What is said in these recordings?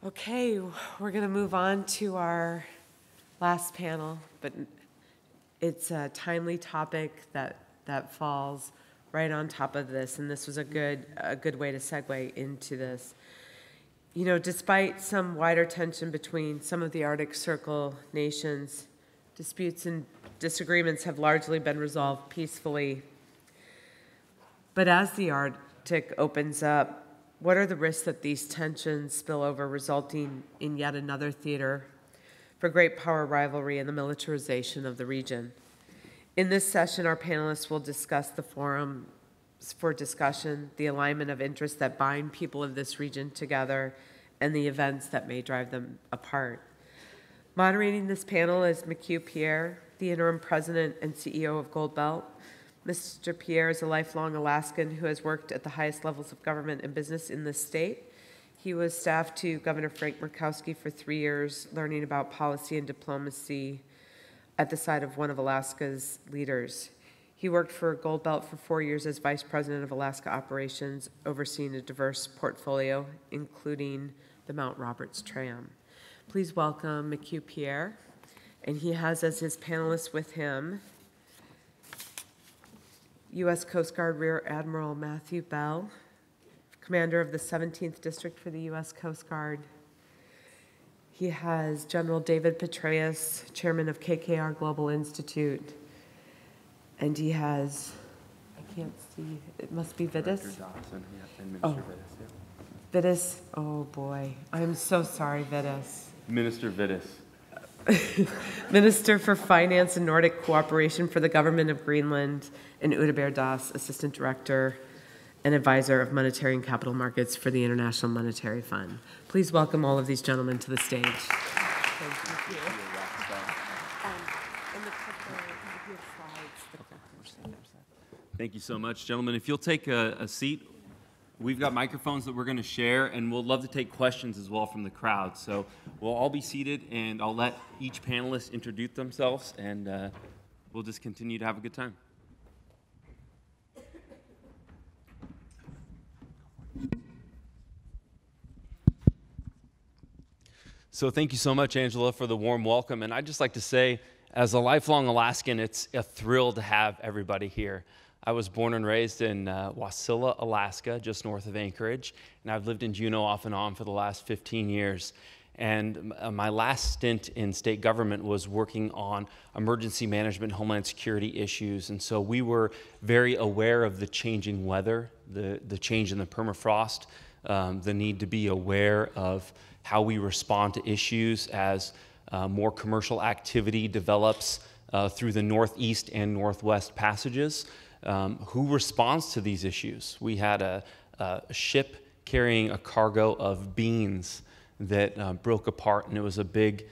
Okay, we're going to move on to our last panel, but it's a timely topic that falls right on top of this, and this was a good way to segue into this. You know, despite some wider tension between some of the Arctic Circle nations, disputes and disagreements have largely been resolved peacefully. But as the Arctic opens up, what are the risks that these tensions spill over, resulting in yet another theater for great power rivalry and the militarization of the region? In this session, our panelists will discuss the forums for discussion, the alignment of interests that bind people of this region together, and the events that may drive them apart. Moderating this panel is McHugh Pierre, the interim president and CEO of Goldbelt. Mr. Pierre is a lifelong Alaskan who has worked at the highest levels of government and business in the state. He was staff to Governor Frank Murkowski for 3 years, learning about policy and diplomacy at the side of one of Alaska's leaders. He worked for Goldbelt for 4 years as vice president of Alaska operations, overseeing a diverse portfolio, including the Mount Roberts Tram. Please welcome McHugh Pierre, and he has as his panelists with him U.S. Coast Guard Rear Admiral Matthew Bell, commander of the 17th District for the U.S. Coast Guard. He has General David Petraeus, chairman of KKR Global Institute. And he has, I can't see, it must be Vidas? Oh, Vidas, oh boy. I'm so sorry, Vidas. Minister Vidas. Minister for Finance and Nordic Cooperation for the Government of Greenland, and Uda Bear Das, Assistant Director and Advisor of Monetary and Capital Markets for the International Monetary Fund. Please welcome all of these gentlemen to the stage. Thank you. Thank you so much, gentlemen. If you'll take a seat, we've got microphones that we're going to share, and we'll love to take questions as well from the crowd. So we'll all be seated, and I'll let each panelist introduce themselves, and we'll just continue to have a good time. So thank you so much, Angela, for the warm welcome. And I'd just like to say, as a lifelong Alaskan, it's a thrill to have everybody here. I was born and raised in Wasilla, Alaska, just north of Anchorage, and I've lived in Juneau off and on for the last 15 years. And my last stint in state government was working on emergency management, homeland security issues, and so we were very aware of the changing weather, the change in the permafrost, the need to be aware of how we respond to issues as more commercial activity develops through the northeast and northwest passages. Who responds to these issues? We had a ship carrying a cargo of beans that broke apart, and it was a big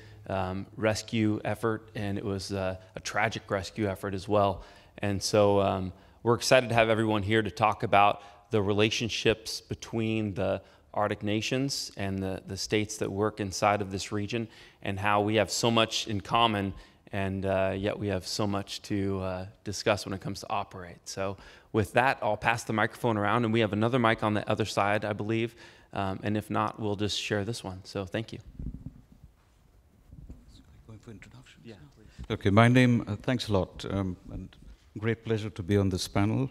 rescue effort, and it was a tragic rescue effort as well. And so we're excited to have everyone here to talk about the relationships between the Arctic nations and the states that work inside of this region, and how we have so much in common, and yet we have so much to discuss when it comes to operate. So with that, I'll pass the microphone around, and we have another mic on the other side, I believe, and if not, we'll just share this one. So thank you. Going for introductions? Yeah, please. Okay, my name, thanks a lot, and great pleasure to be on this panel.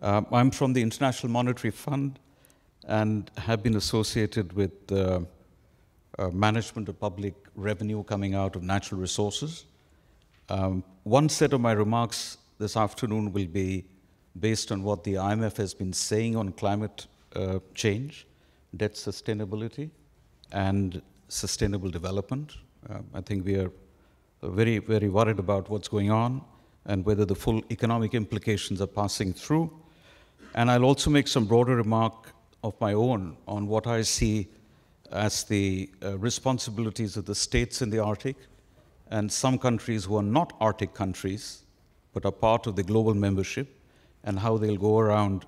I'm from the International Monetary Fund and have been associated with management of public revenue coming out of natural resources. One set of my remarks this afternoon will be based on what the IMF has been saying on climate change, debt sustainability, and sustainable development. I think we are very, very worried about what's going on and whether the full economic implications are passing through. And I'll also make some broader remark of my own on what I see as the responsibilities of the states in the Arctic and some countries who are not Arctic countries but are part of the global membership, and how they'll go around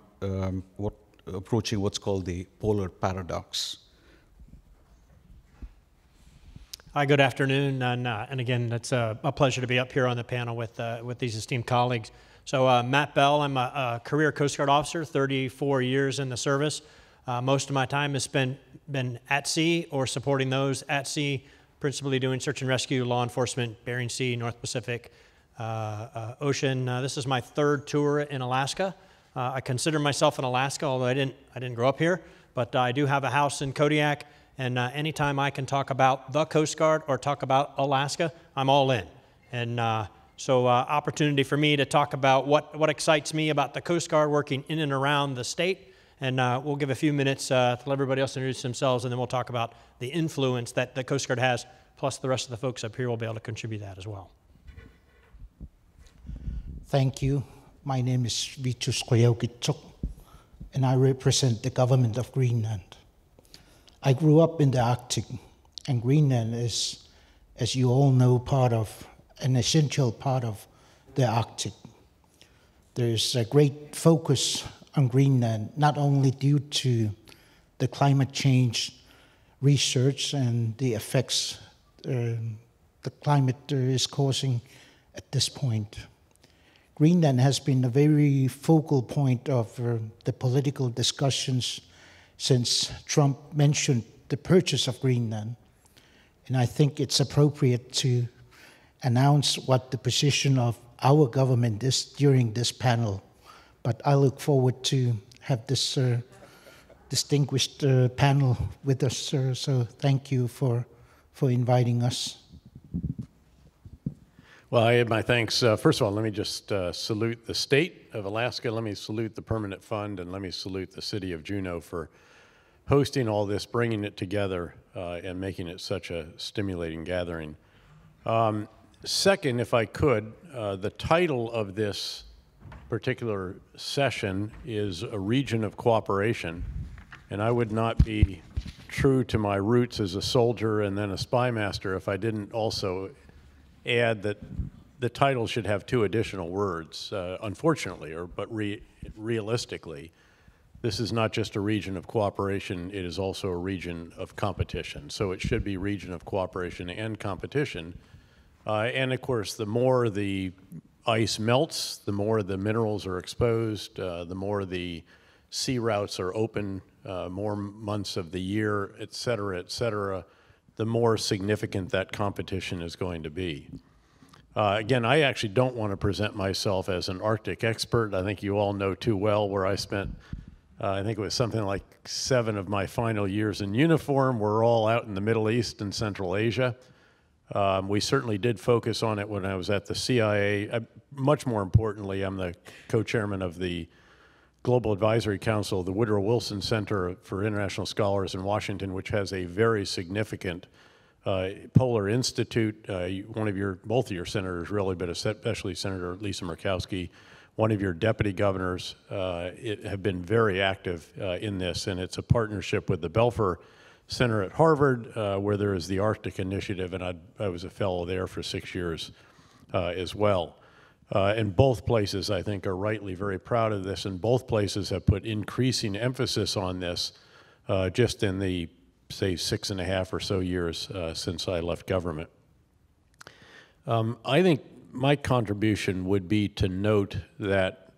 approaching what's called the polar paradox. Hi, good afternoon, and again, it's a pleasure to be up here on the panel with these esteemed colleagues. So Matt Bell, I'm a career Coast Guard officer, 34 years in the service. Most of my time has been at sea or supporting those at sea, principally doing search and rescue, law enforcement, Bering Sea, North Pacific Ocean. This is my third tour in Alaska. I consider myself in Alaska, although I didn't grow up here, but I do have a house in Kodiak, and anytime I can talk about the Coast Guard or talk about Alaska, I'm all in. And so opportunity for me to talk about what excites me about the Coast Guard working in and around the state. And we'll give a few minutes to let everybody else introduce themselves, and then we'll talk about the influence that the Coast Guard has, plus the rest of the folks up here will be able to contribute that as well. Thank you. My name is Vitus Koyaukitsuk, and I represent the government of Greenland. I grew up in the Arctic, and Greenland is, as you all know, an essential part of the Arctic. There is a great focus on Greenland, not only due to the climate change research and the effects the climate is causing at this point. Greenland has been a very focal point of the political discussions since Trump mentioned the purchase of Greenland. And I think it's appropriate to announce what the position of our government is during this panel. But I look forward to have this distinguished panel with us, sir. So thank you for inviting us. Well, I add my thanks. First of all, let me just salute the state of Alaska. Let me salute the Permanent Fund, and let me salute the city of Juneau for hosting all this, bringing it together, and making it such a stimulating gathering. Second, if I could, the title of this particular session is A Region of Cooperation, and I would not be true to my roots as a soldier and then a spy master if I didn't also add that the title should have two additional words, unfortunately, but realistically. This is not just a region of cooperation, it is also a region of competition. So it should be region of cooperation and competition. And of course, the more the ice melts, the more the minerals are exposed, the more the sea routes are open, more months of the year, et cetera, the more significant that competition is going to be. Again, I actually don't want to present myself as an Arctic expert. I think you all know too well where I spent, I think it was something like 7 of my final years in uniform. We're all out in the Middle East and Central Asia. We certainly did focus on it when I was at the CIA. Much more importantly, I'm the co-chairman of the Global Advisory Council, the Woodrow Wilson Center for International Scholars in Washington, which has a very significant Polar Institute. Both of your senators really, but especially Senator Lisa Murkowski, one of your deputy governors have been very active in this, and it's a partnership with the Belfer Center at Harvard, where there is the Arctic Initiative, and I was a fellow there for 6 years as well. And both places, I think, are rightly very proud of this, and both places have put increasing emphasis on this just in the, say, 6.5 or so years since I left government. I think my contribution would be to note that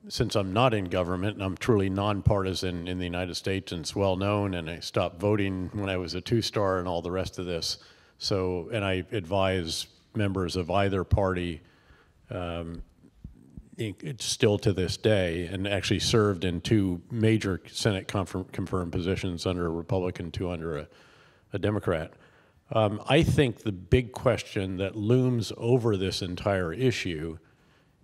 since I'm not in government, and I'm truly nonpartisan in the United States, and it's well known, and I stopped voting when I was a 2-star and all the rest of this, so, and I advise members of either party still to this day, and actually served in 2 major Senate confirmed positions under a Republican, 2 under a Democrat. I think the big question that looms over this entire issue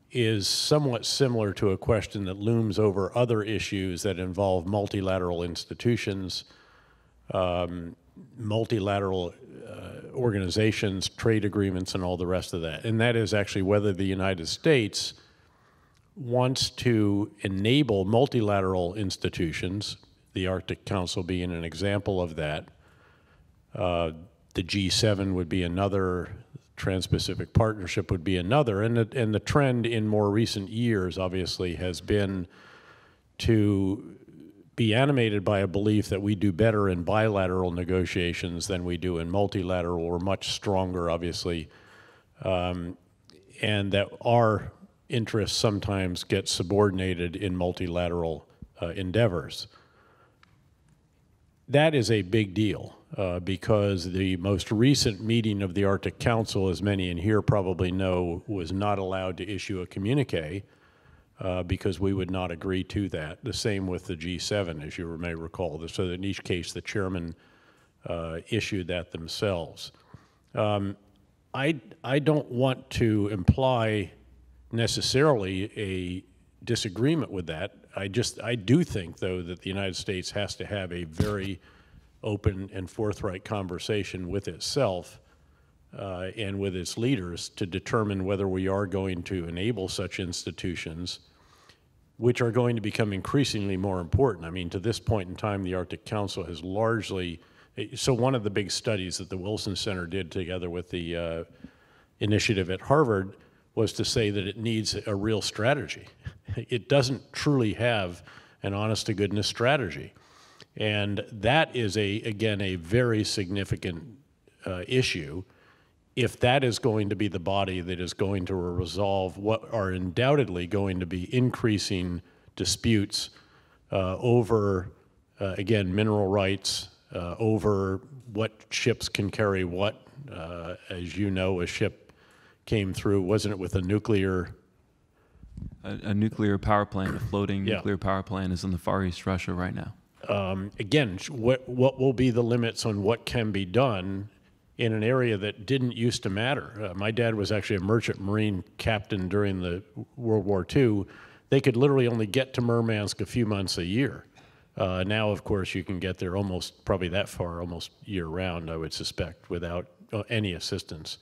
is somewhat similar to a question that looms over other issues that involve multilateral institutions, multilateral organizations, trade agreements, and all the rest of that. And that is actually whether the United States wants to enable multilateral institutions, the Arctic Council being an example of that. The G7 would be another, Trans-Pacific Partnership would be another, and the trend in more recent years, obviously, has been to be animated by a belief that we do better in bilateral negotiations than we do in multilateral. We're much stronger, obviously, and that our interests sometimes get subordinated in multilateral endeavors. That is a big deal because the most recent meeting of the Arctic Council, as many in here probably know, was not allowed to issue a communique because we would not agree to that. The same with the G7, as you may recall. So in each case, the chairman issued that themselves. I don't want to imply necessarily a disagreement with that. I do think, though, that the United States has to have a very open and forthright conversation with itself and with its leaders to determine whether we are going to enable such institutions, which are going to become increasingly more important. I mean, to this point in time, the Arctic Council has largely, so one of the big studies that the Wilson Center did together with the initiative at Harvard was to say that it needs a real strategy. It doesn't truly have an honest-to-goodness strategy. And that is, again, a very significant issue. If that is going to be the body that is going to resolve what are undoubtedly going to be increasing disputes over, again, mineral rights, over what ships can carry what. As you know, a ship came through, wasn't it with a nuclear? A nuclear power plant, a floating Yeah. nuclear power plant is in the Far East Russia right now. Again, what will be the limits on what can be done in an area that didn't used to matter? My dad was actually a merchant marine captain during the World War II. They could literally only get to Murmansk a few months a year. Now, of course, you can get there almost, probably that far, almost year-round, I would suspect, without any assistance.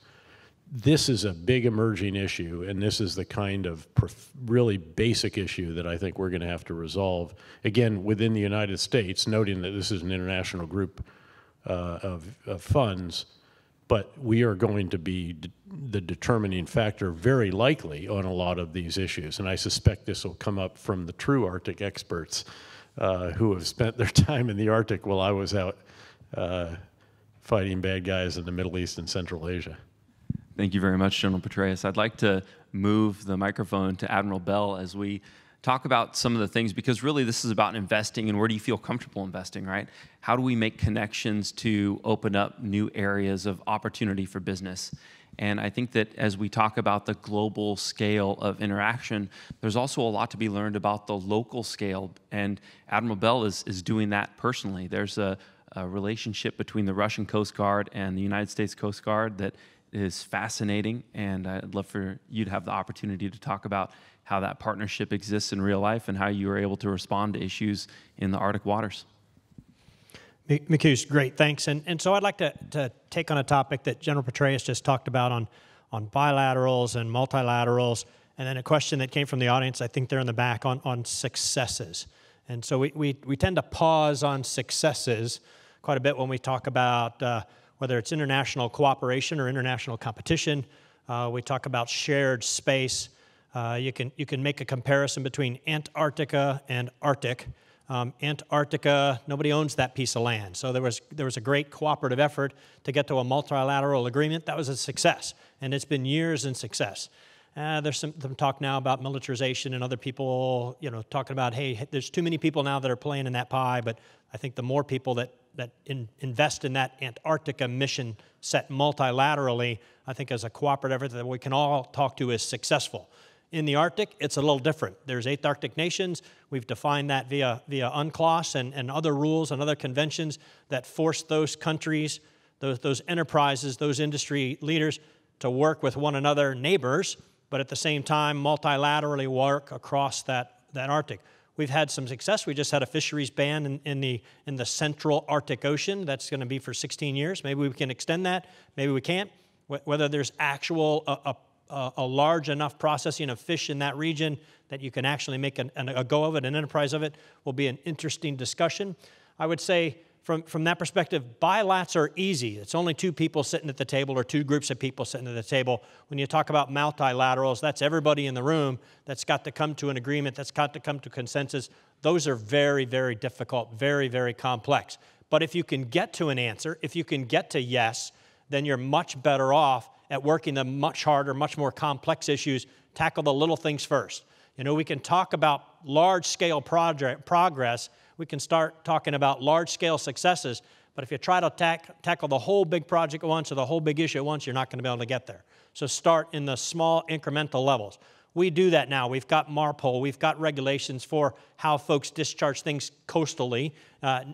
This is a big emerging issue, and this is the kind of really basic issue that I think we're going to have to resolve, again, within the United States, noting that this is an international group of funds, but we are going to be the determining factor very likely on a lot of these issues. And I suspect this will come up from the true Arctic experts who have spent their time in the Arctic while I was out fighting bad guys in the Middle East and Central Asia. Thank you very much, General Petraeus. I'd like to move the microphone to Admiral Bell as we talk about some of the things, because really this is about investing and where do you feel comfortable investing, right? How do we make connections to open up new areas of opportunity for business? And I think that as we talk about the global scale of interaction, there's also a lot to be learned about the local scale. And Admiral Bell is doing that personally. There's a relationship between the Russian Coast Guard and the United States Coast Guard that is fascinating, and I'd love for you to have the opportunity to talk about how that partnership exists in real life and how you are able to respond to issues in the Arctic waters. Mikus, great, thanks. And so I'd like to take on a topic that General Petraeus just talked about on bilaterals and multilaterals, and then a question that came from the audience, I think they're in the back, on successes. And so we tend to pause on successes quite a bit when we talk about whether it's international cooperation or international competition. We talk about shared space. You can make a comparison between Antarctica and Arctic. Antarctica, nobody owns that piece of land. So there was a great cooperative effort to get to a multilateral agreement. That was a success, and it's been years in success. There's some talk now about militarization and other people, talking about, hey, there's too many people now that are playing in that pie, but I think the more people that invest in that Antarctica mission set multilaterally, I think as a cooperative effort that we can all talk to is successful. In the Arctic, it's a little different. There's 8 Arctic nations. We've defined that via UNCLOS and other rules and other conventions that force those countries, those enterprises, those industry leaders to work with one another, neighbors, but at the same time multilaterally work across that Arctic. We've had some success. We just had a fisheries ban in the central Arctic Ocean. That's going to be for 16 years. Maybe we can extend that. Maybe we can't. Whether there's actual a large enough processing of fish in that region that you can actually make a go of it, an enterprise of it, will be an interesting discussion. I would say from that perspective, bilats are easy. It's only 2 people sitting at the table or 2 groups of people sitting at the table. When you talk about multilaterals, that's everybody in the room that's got to come to an agreement, that's got to come to consensus. Those are very, very difficult, very, very complex. But if you can get to an answer, if you can get to yes, then you're much better off at working the much harder, much more complex issues. Tackle the little things first. We can talk about large-scale progress, We can start talking about large-scale successes, but if you try to tackle the whole big project at once or the whole big issue at once, you're not going to be able to get there. So start in the small incremental levels. We do that now. We've got MARPOL. We've got regulations for how folks discharge things coastally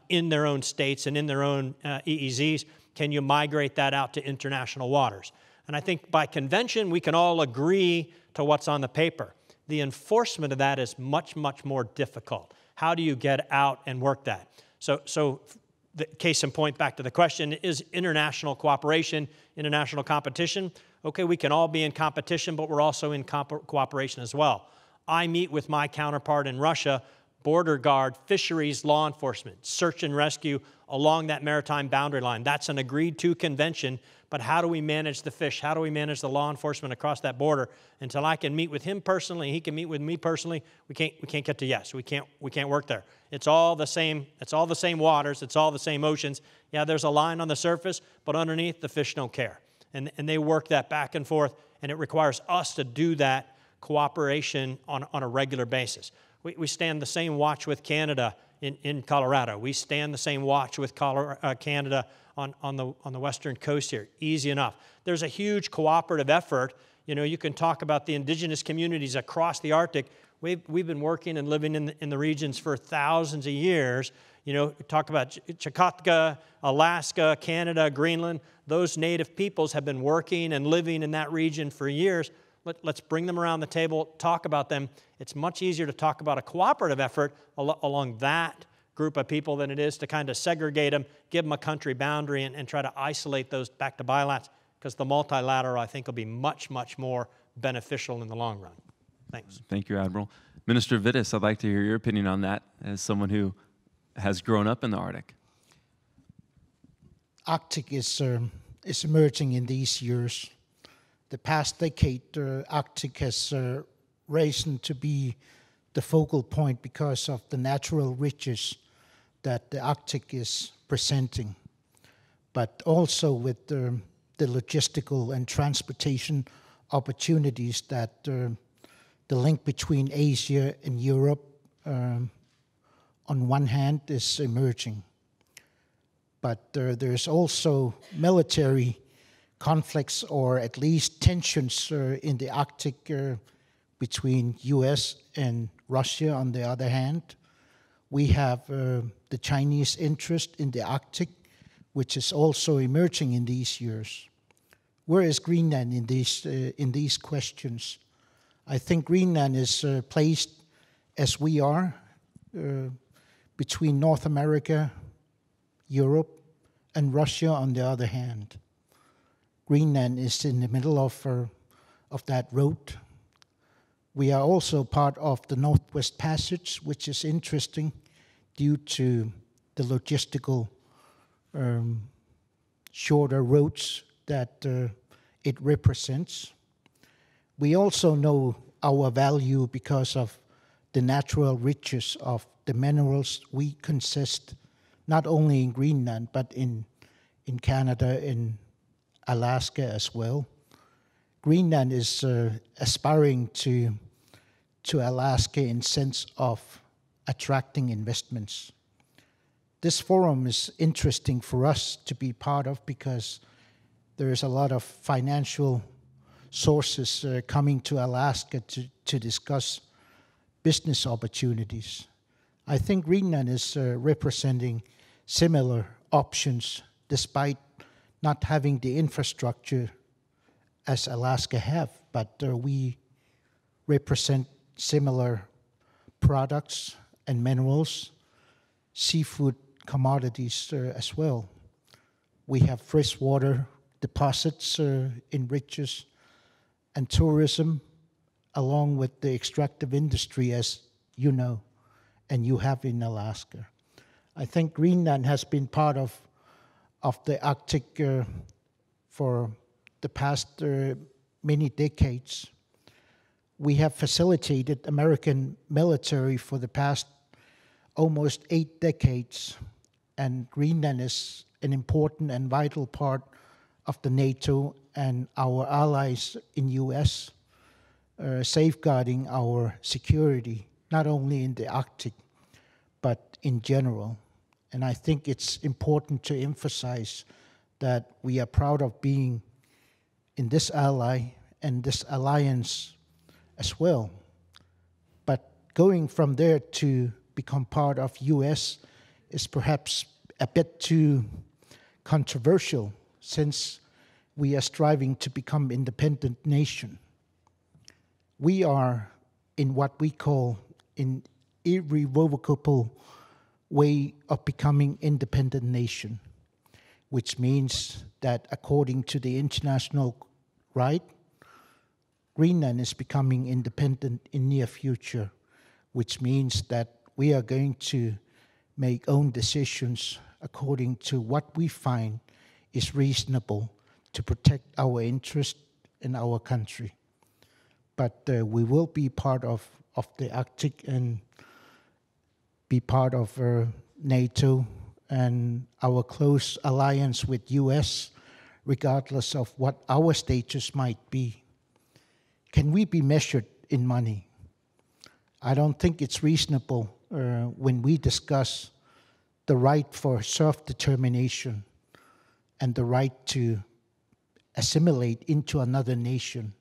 in their own states and in their own EEZs. Can you migrate that out to international waters? And I think by convention, we can all agree to what's on the paper. The enforcement of that is much, much more difficult. How do you get out and work that? So the case in point, back to the question, is international cooperation, international competition? Okay, we can all be in competition, but we're also in cooperation as well. I meet with my counterpart in Russia, border guard, fisheries, law enforcement, search and rescue along that maritime boundary line. That's an agreed-to convention, but how do we manage the fish? How do we manage the law enforcement across that border? Until I can meet with him personally, he can meet with me personally, we can't get to yes. We can't work there. It's all the same waters, it's all the same oceans. Yeah, there's a line on the surface, but underneath the fish don't care. And they work that back and forth, and it requires us to do that cooperation on a regular basis. We stand the same watch with Canada in Colorado. We stand the same watch with Canada on the western coast here. Easy enough. There's a huge cooperative effort. You know, you can talk about the indigenous communities across the Arctic. We've been working and living in the regions for thousands of years. You know, talk about Chukotka, Alaska, Canada, Greenland. Those native peoples have been working and living in that region for years. Let's bring them around the table, talk about them. It's much easier to talk about a cooperative effort along that group of people than it is to kind of segregate them, give them a country boundary, and try to isolate those back to bilats, because the multilateral, I think, will be much, much more beneficial in the long run. Thanks. Thank you, Admiral. Minister Vitas, I'd like to hear your opinion on that as someone who has grown up in the Arctic. Arctic is emerging in these years. The past decade, Arctic has risen to be the focal point because of the natural riches that the Arctic is presenting, but also with the logistical and transportation opportunities that the link between Asia and Europe on one hand is emerging. But there's also military conflicts, or at least tensions in the Arctic between US and Russia on the other hand. We have the Chinese interest in the Arctic, which is also emerging in these years. Where is Greenland in these questions? I think Greenland is placed as we are between North America, Europe, and Russia on the other hand. Greenland is in the middle of that road. We are also part of the Northwest Passage, which is interesting due to the logistical shorter roads that it represents. We also know our value because of the natural riches of the minerals we consist, not only in Greenland, but in Canada, in Alaska as well. Greenland is aspiring to Alaska in sense of attracting investments. This forum is interesting for us to be part of because there is a lot of financial sources coming to Alaska to discuss business opportunities. I think Greenland is representing similar options despite not having the infrastructure as Alaska have, but we represent similar products and minerals, seafood commodities as well. We have freshwater deposits in riches, and tourism, along with the extractive industry, as you know, and you have in Alaska. I think Greenland has been part of the Arctic for the past many decades. We have facilitated American military for the past almost 8 decades, and Greenland is an important and vital part of the NATO and our allies in US, safeguarding our security, not only in the Arctic, but in general. And I think it's important to emphasize that we are proud of being in this ally and this alliance as well. But going from there to become part of US is perhaps a bit too controversial, since we are striving to become independent nation. We are in what we call an irrevocable way of becoming independent nation, which means that according to the international right, Greenland is becoming independent in near future, which means that we are going to make own decisions according to what we find is reasonable to protect our interest in our country. But we will be part of the Arctic and be part of NATO and our close alliance with US, regardless of what our status might be. Can we be measured in money? I don't think it's reasonable when we discuss the right for self-determination and the right to assimilate into another nation.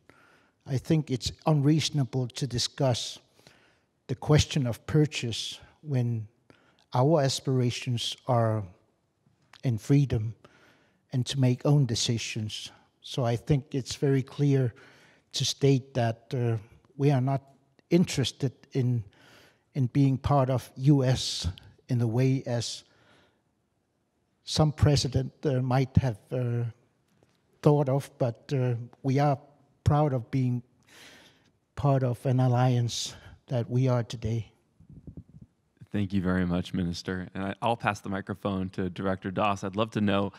I think it's unreasonable to discuss the question of purchase when our aspirations are in freedom and to make own decisions. So I think it's very clear to state that we are not interested in being part of US in the way as some president might have thought of, but we are proud of being part of an alliance that we are today. Thank you very much, Minister. And I'll pass the microphone to Director Doss. I'd love to know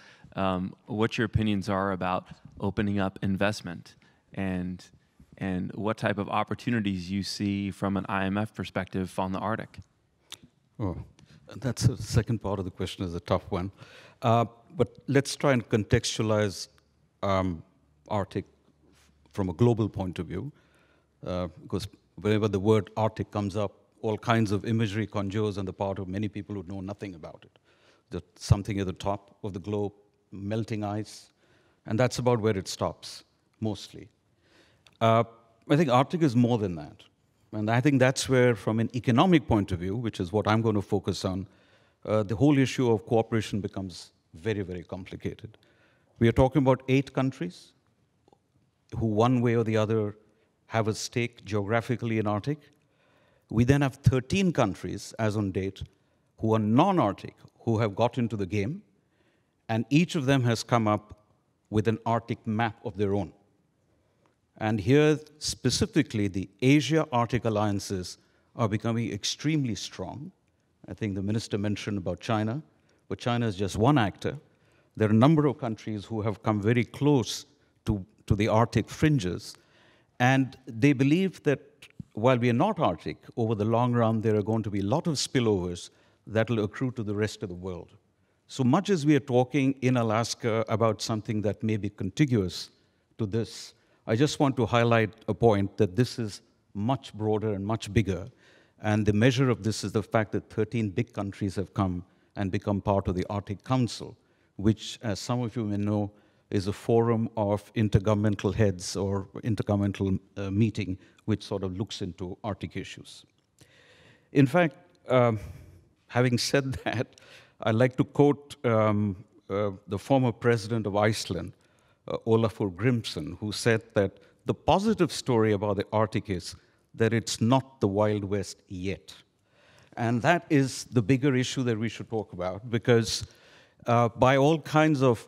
what your opinions are about opening up investment and what type of opportunities you see from an IMF perspective on the Arctic. Oh, that's the second part of the question is a tough one. But let's try and contextualize Arctic from a global point of view, because whenever the word Arctic comes up, all kinds of imagery conjures on the part of many people who know nothing about it. There's something at the top of the globe, melting ice, and that's about where it stops, mostly. I think Arctic is more than that. And I think that's where, from an economic point of view, which is what I'm going to focus on, the whole issue of cooperation becomes very, very complicated. We are talking about 8 countries who, one way or the other, have a stake geographically in Arctic. We then have 13 countries, as on date, who are non-Arctic, who have got into the game, and each of them has come up with an Arctic map of their own. And here, specifically, the Asia-Arctic alliances are becoming extremely strong. I think the minister mentioned about China, but China is just one actor. There are a number of countries who have come very close to the Arctic fringes, and they believe that while we are not Arctic, over the long run, there are going to be a lot of spillovers that will accrue to the rest of the world. So much as we are talking in Alaska about something that may be contiguous to this, I just want to highlight a point that this is much broader and much bigger. And the measure of this is the fact that 13 big countries have come and become part of the Arctic Council, which, as some of you may know, is a forum of intergovernmental heads or intergovernmental meeting which sort of looks into Arctic issues. In fact, having said that, I'd like to quote the former president of Iceland, Olafur Grimsson, who said that the positive story about the Arctic is that it's not the Wild West yet. And that is the bigger issue that we should talk about, because by all kinds of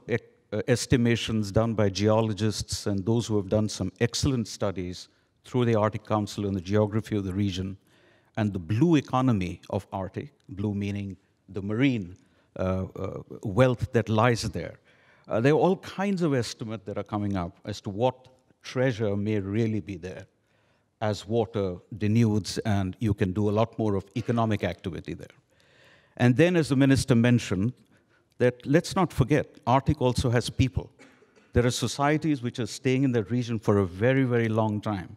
estimations done by geologists and those who have done some excellent studies through the Arctic Council and the geography of the region, and the blue economy of Arctic, blue meaning the marine wealth that lies there. There are all kinds of estimates that are coming up as to what treasure may really be there as water denudes and you can do a lot more of economic activity there. And then, as the minister mentioned, that let's not forget, Arctic also has people. There are societies which are staying in that region for a very, very long time.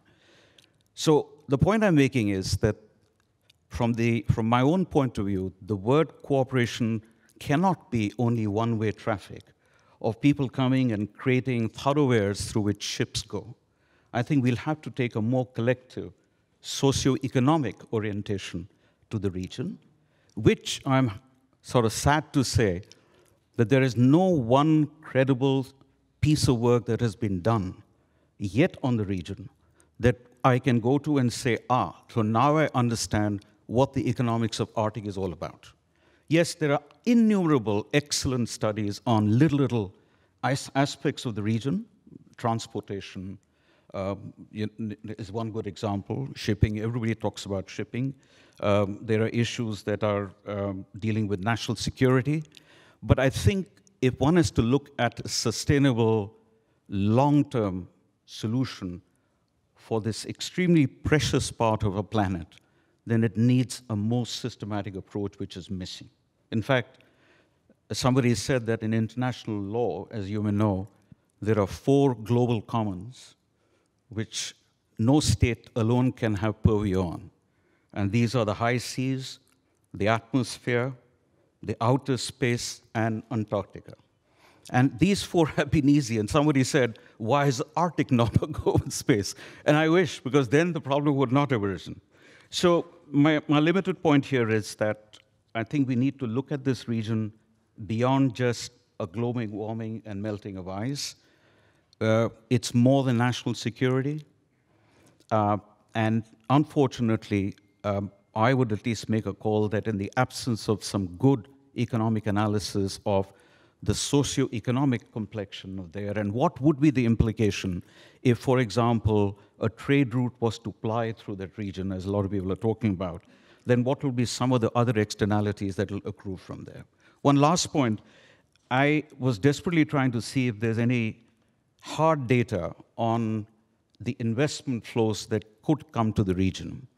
So the point I'm making is that from my own point of view, the word cooperation cannot be only one-way traffic of people coming and creating thoroughfares through which ships go. I think we'll have to take a more collective socio-economic orientation to the region, which I'm sort of sad to say that there is no one credible piece of work that has been done yet on the region that I can go to and say, so now I understand what the economics of Arctic is all about. Yes, there are innumerable excellent studies on little aspects of the region. Transportation is one good example. Shipping, everybody talks about shipping. There are issues that are dealing with national security. But I think if one is to look at a sustainable, long-term solution for this extremely precious part of our planet, then it needs a more systematic approach, which is missing. In fact, somebody said that in international law, as you may know, there are 4 global commons which no state alone can have purview on. And these are the high seas, the atmosphere, the outer space, and Antarctica. And these 4 have been easy. And somebody said, why is the Arctic not a global space? And I wish, because then the problem would not have arisen. So my limited point here is that I think we need to look at this region beyond just a global warming and melting of ice. It's more than national security. And unfortunately, I would at least make a call that in the absence of some good economic analysis of the socio-economic complexion of there, and what would be the implication if, for example, a trade route was to ply through that region, as a lot of people are talking about, then what will be some of the other externalities that will accrue from there? One last point, I was desperately trying to see if there's any hard data on the investment flows that could come to the region.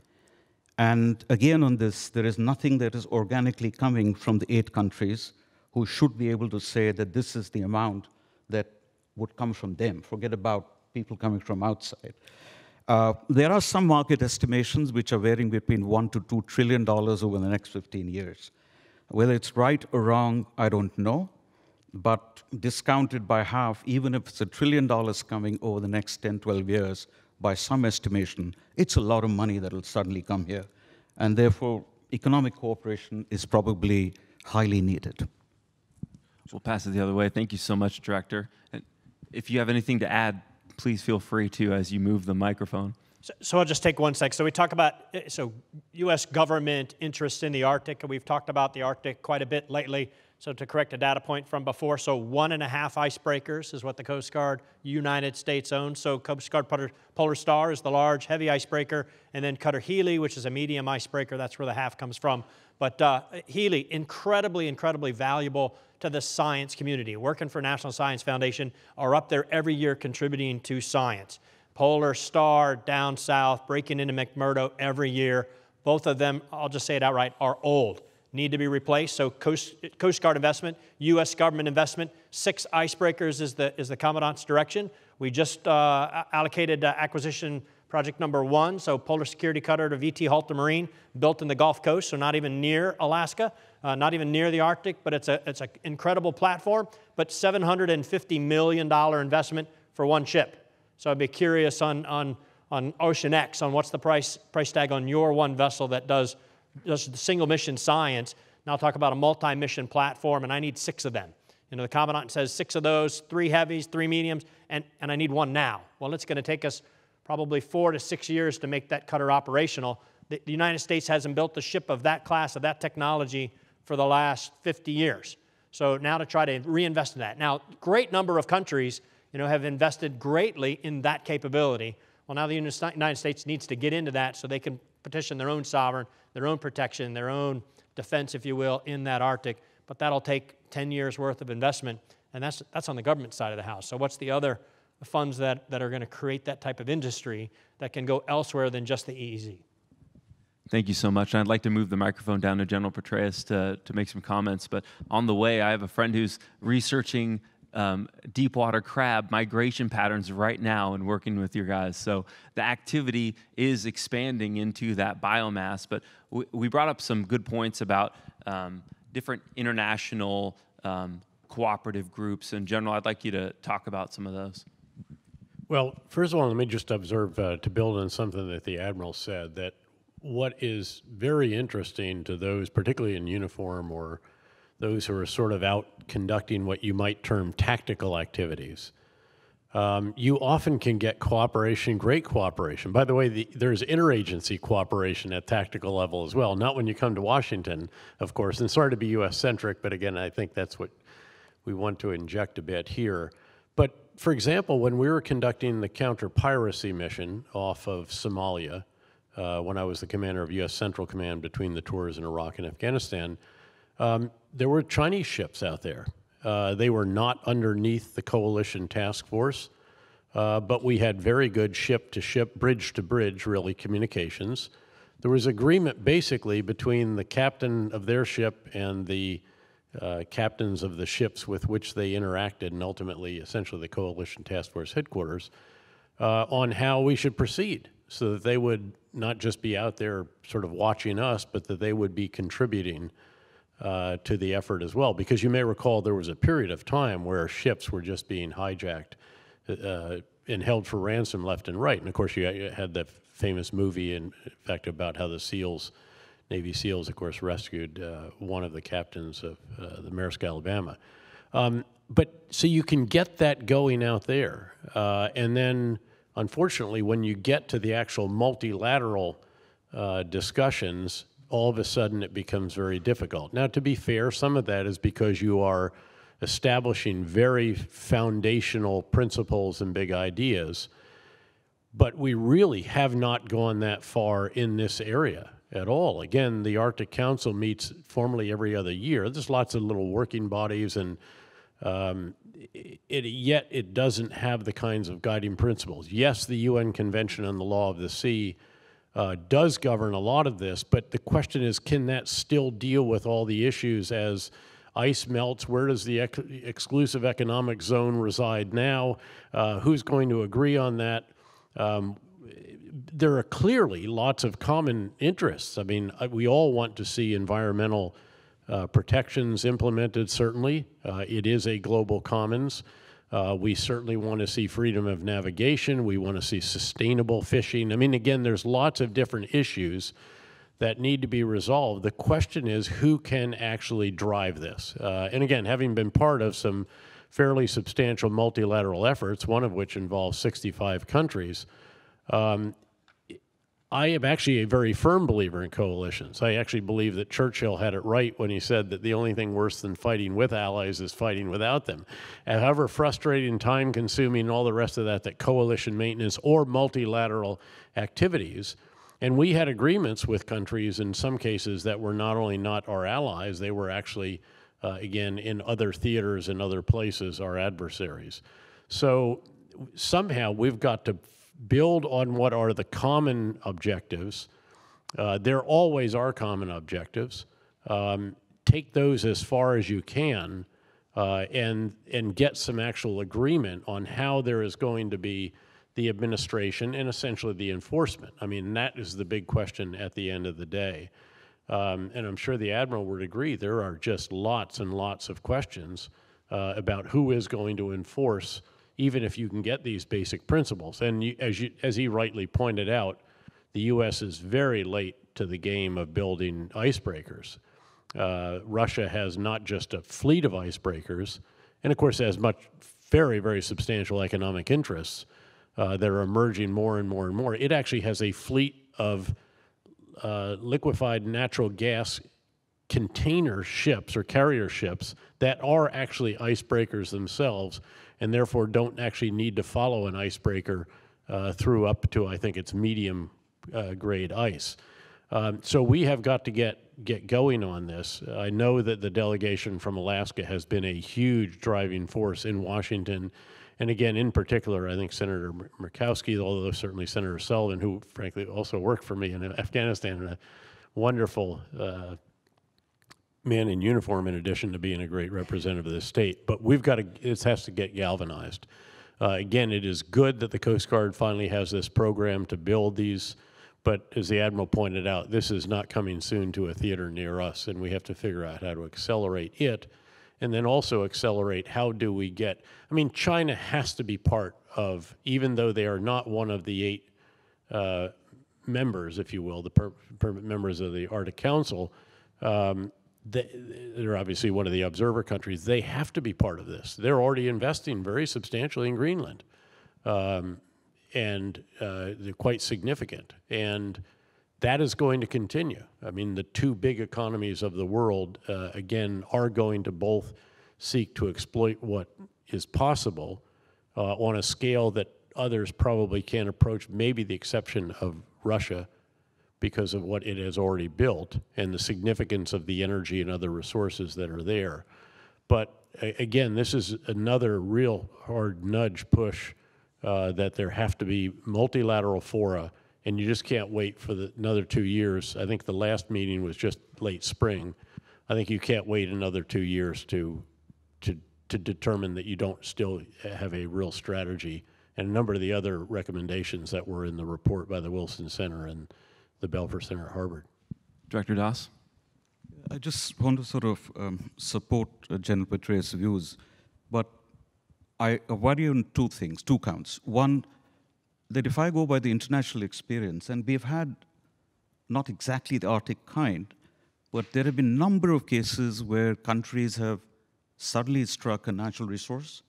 And again on this, there is nothing that is organically coming from the 8 countries who should be able to say that this is the amount that would come from them. Forget about people coming from outside. There are some market estimations which are varying between $1 to $2 trillion over the next 15 years. Whether it's right or wrong, I don't know. But discounted by half, even if it's $1 trillion coming over the next 10, 12 years, by some estimation, it's a lot of money that will suddenly come here. And therefore, economic cooperation is probably highly needed. We'll pass it the other way. Thank you so much, Director. And if you have anything to add, please feel free to as you move the microphone. So I'll just take one sec. So we talk about U.S. government interest in the Arctic, and we've talked about the Arctic quite a bit lately. So to correct a data point from before, so 1.5 icebreakers is what the Coast Guard United States owns. So Coast Guard Polar Star is the large, heavy icebreaker, and then Cutter Healy, which is a medium icebreaker. That's where the half comes from. But Healy, incredibly, incredibly valuable to the science community. Working for National Science Foundation, are up there every year contributing to science. Polar Star down south, breaking into McMurdo every year. Both of them, I'll just say it outright, are old. Need to be replaced. So Coast Guard investment, U.S. government investment, 6 icebreakers is the Commandant's direction. We just allocated acquisition project number 1, so Polar Security Cutter to VT Halter Marine, built in the Gulf Coast, so not even near Alaska, not even near the Arctic, but it's an incredible platform, but $750 million investment for 1 ship. So I'd be curious on Ocean X, on what's the price tag on your 1 vessel that does the single mission science. Now I'll talk about a multi-mission platform, and I need 6 of them. You know, the Commandant says 6 of those, 3 heavies, 3 mediums, and I need 1 now. Well, it's going to take us probably 4 to 6 years to make that cutter operational. The United States hasn't built a ship of that class, of that technology, for the last 50 years. So now to try to reinvest in that. Now, great number of countries, have invested greatly in that capability. Well, now the United States needs to get into that so they can petition their own sovereign, their own protection, their own defense, if you will, in that Arctic. But that'll take 10 years worth of investment, and that's on the government side of the house. So what's the other funds that are going to create that type of industry that can go elsewhere than just the EEZ? Thank you so much. And I'd like to move the microphone down to General Petraeus to make some comments. But on the way, I have a friend who's researching deep water crab migration patterns right now and working with your guys. So the activity is expanding into that biomass. But we brought up some good points about different international cooperative groups in general. I'd like you to talk about some of those. Well, first of all, let me just observe, to build on something that the Admiral said, that what is very interesting to those, particularly in uniform or those who are sort of out conducting what you might term tactical activities, you often can get cooperation, great cooperation. By the way, there's interagency cooperation at tactical level as well, not when you come to Washington, of course, and sorry to be U.S.-centric, but again, I think that's what we want to inject a bit here. But for example, when we were conducting the counter-piracy mission off of Somalia, when I was the commander of U.S. Central Command between the tours in Iraq and Afghanistan, there were Chinese ships out there. They were not underneath the coalition task force, but we had very good ship-to-ship, bridge-to-bridge, really, communications. There was agreement basically between the captain of their ship and the captains of the ships with which they interacted, and ultimately, essentially, the coalition task force headquarters, on how we should proceed, so that they would not just be out there sort of watching us, but that they would be contributing to the effort as well. Because you may recall there was a period of time where ships were just being hijacked and held for ransom left and right. And of course, you had the famous movie, in fact, about how the SEALs, Navy SEALs, of course, rescued one of the captains of the Maersk, Alabama. But so you can get that going out there. And then, unfortunately, when you get to the actual multilateral discussions, all of a sudden it becomes very difficult. Now, to be fair, some of that is because you are establishing very foundational principles and big ideas, but we really have not gone that far in this area at all. Again, the Arctic Council meets formally every other year. There's lots of little working bodies, and yet it doesn't have the kinds of guiding principles. Yes, the UN Convention on the Law of the Sea does govern a lot of this, but the question is, can that still deal with all the issues as ice melts? Where does the exclusive economic zone reside now? Who's going to agree on that? There are clearly lots of common interests. I mean, we all want to see environmental protections implemented, certainly. It is a global commons. We certainly want to see freedom of navigation. We want to see sustainable fishing. I mean, again, there's lots of different issues that need to be resolved. The question is, who can actually drive this? And again, having been part of some fairly substantial multilateral efforts, one of which involves 65 countries, I am actually a very firm believer in coalitions. I actually believe that Churchill had it right when he said that the only thing worse than fighting with allies is fighting without them. And however frustrating, time-consuming, and all the rest of that, that coalition maintenance or multilateral activities, and we had agreements with countries in some cases that were not only not our allies, they were actually, again, in other theaters and other places, our adversaries. So somehow we've got to build on what are the common objectives. There always are common objectives. Take those as far as you can and get some actual agreement on how there is going to be the administration and essentially the enforcement. I mean, that is the big question at the end of the day. And I'm sure the Admiral would agree, there are just lots and lots of questions about who is going to enforce, even if you can get these basic principles. And as he rightly pointed out, the U.S. is very late to the game of building icebreakers. Russia has not just a fleet of icebreakers, and of course has very, very substantial economic interests that are emerging more and more and more. It actually has a fleet of liquefied natural gas container ships or carrier ships that are actually icebreakers themselves, and therefore don't actually need to follow an icebreaker through up to, I think it's medium grade ice. So we have got to get going on this. I know that the delegation from Alaska has been a huge driving force in Washington. And again, in particular, I think Senator Murkowski, although certainly Senator Sullivan, who frankly also worked for me in Afghanistan, and a wonderful man in uniform in addition to being a great representative of the state. But we've got to, it has to get galvanized. Again, it is good that the Coast Guard finally has this program to build these, but as the Admiral pointed out, this is not coming soon to a theater near us, and we have to figure out how to accelerate it, and then also accelerate how do we get, I mean, China has to be part of, even though they are not one of the 8 members, if you will, the permanent members of the Arctic Council, they're obviously one of the observer countries. They have to be part of this. They're already investing very substantially in Greenland, and they're quite significant. And that is going to continue. I mean, the 2 big economies of the world, again, are going to both seek to exploit what is possible on a scale that others probably can't approach, maybe the exception of Russia, because of what it has already built and the significance of the energy and other resources that are there. But again, this is another real hard nudge push that there have to be multilateral fora, and you just can't wait for another 2 years. I think the last meeting was just late spring. I think you can't wait another 2 years to determine that you don't still have a real strategy. And a number of the other recommendations that were in the report by the Wilson Center and the Belfer Center at Harvard. Director Das? I just want to sort of support General Petraeus' views, but I worry on 2 things, 2 counts. One, that if I go by the international experience, and we've had not exactly the Arctic kind, but there have been a number of cases where countries have suddenly struck a natural resource,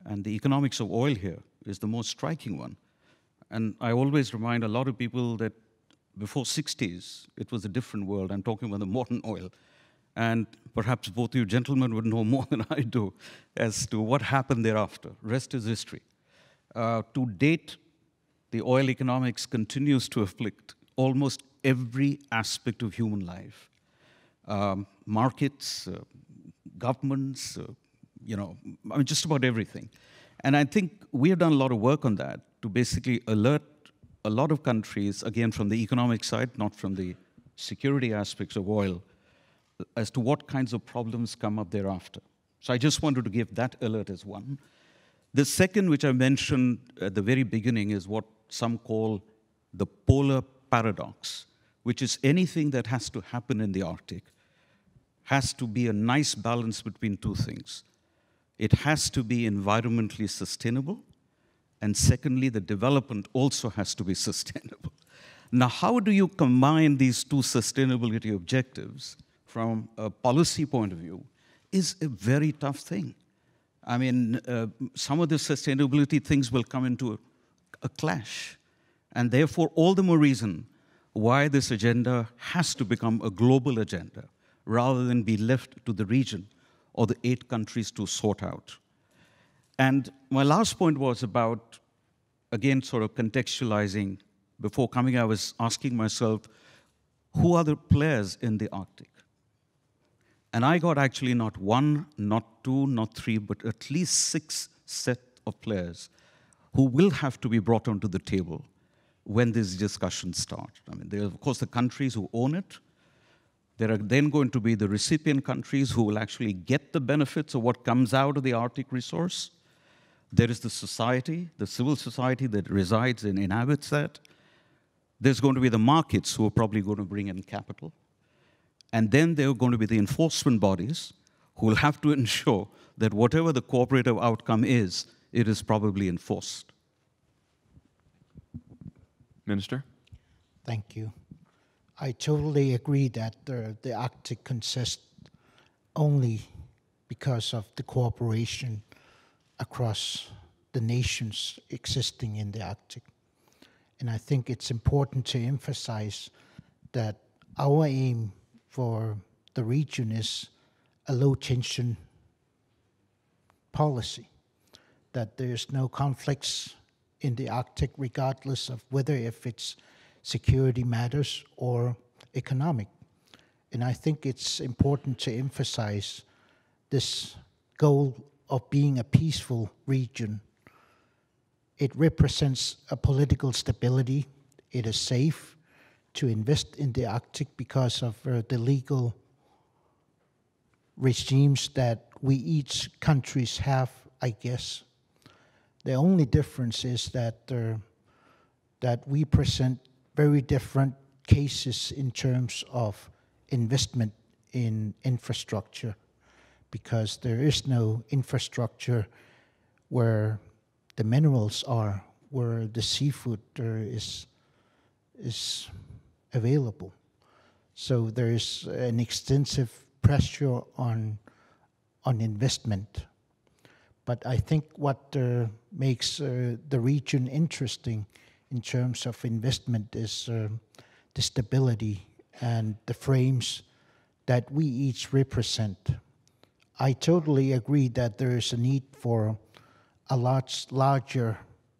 and the economics of oil here is the most striking one. And I always remind a lot of people that before 60s, it was a different world. I'm talking about the modern oil. And perhaps both you gentlemen would know more than I do as to what happened thereafter. Rest is history. To date, the oil economics continues to afflict almost every aspect of human life. Markets, governments, I mean, just about everything. And I think we have done a lot of work on that to basically alert a lot of countries, again, from the economic side, not from the security aspects of oil, as to what kinds of problems come up thereafter. So I just wanted to give that alert as one. The second, which I mentioned at the very beginning, is what some call the polar paradox, which is anything that has to happen in the Arctic has to be a nice balance between 2 things. It has to be environmentally sustainable, and secondly, the development also has to be sustainable. Now, how do you combine these 2 sustainability objectives from a policy point of view is a very tough thing. I mean, some of the sustainability things will come into a clash. And therefore, all the more reason why this agenda has to become a global agenda rather than be left to the region or the 8 countries to sort out. And my last point was about, again, sort of contextualizing. Before coming, I was asking myself, who are the players in the Arctic? And I got actually not 1, not 2, not 3, but at least 6 set of players who will have to be brought onto the table when these discussions start. I mean, there are, of course, the countries who own it. There are then going to be the recipient countries who will actually get the benefits of what comes out of the Arctic resource. There is the society, the civil society that resides and inhabits that. There's going to be the markets who are probably going to bring in capital. And then there are going to be the enforcement bodies who will have to ensure that whatever the cooperative outcome is, it is probably enforced. Minister? Thank you. I totally agree that the Arctic consists only because of the cooperation across the nations existing in the Arctic. And I think it's important to emphasize that our aim for the region is a low-tension policy, that there's no conflicts in the Arctic regardless of whether if it's security matters or economic. And I think it's important to emphasize this goal of being a peaceful region. It represents a political stability. It is safe to invest in the Arctic because of the legal regimes that we each countries have, I guess. The only difference is that that we present very different cases in terms of investment in infrastructure, because there is no infrastructure where the minerals are, where the seafood is available. So there is an extensive pressure on investment. But I think what makes the region interesting in terms of investment is the stability and the frames that we each represent. I totally agree that there is a need for a larger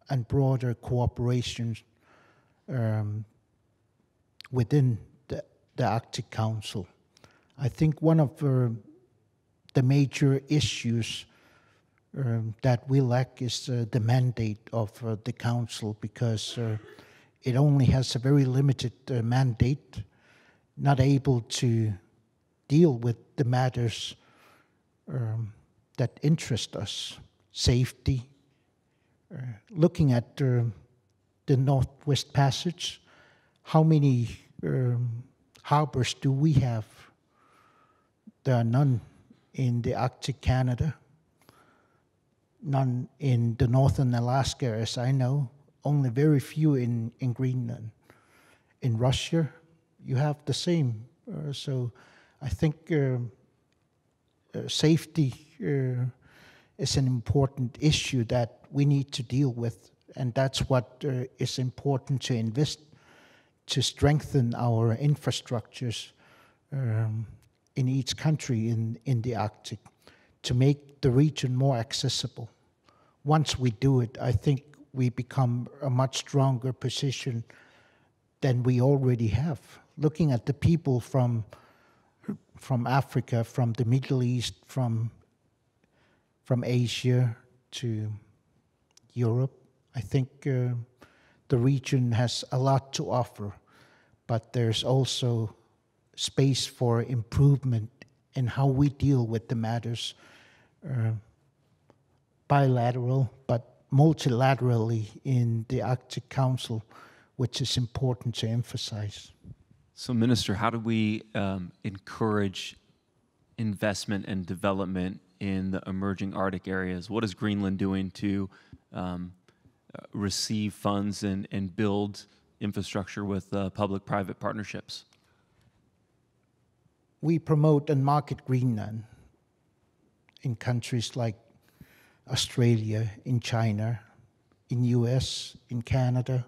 and broader cooperation within the Arctic Council. I think one of the major issues that we lack is the mandate of the Council, because it only has a very limited mandate, not able to deal with the matters that interest us. Safety, looking at the Northwest Passage, how many harbors do we have? There are none in the Arctic Canada, none in the northern Alaska, as I know, only very few in Greenland. In Russia, you have the same. So I think safety is an important issue that we need to deal with, and that's what is important to invest, to strengthen our infrastructures in each country in the Arctic, to make the region more accessible. Once we do it, I think we become a much stronger position than we already have. Looking at the people from Africa, from the Middle East, from Asia to Europe, I think the region has a lot to offer, but there's also space for improvement in how we deal with the matters, bilateral, but multilaterally in the Arctic Council, which is important to emphasize. So, Minister, how do we encourage investment and development in the emerging Arctic areas? What is Greenland doing to receive funds and build infrastructure with public-private partnerships? We promote and market Greenland in countries like Australia, in China, in US, in Canada,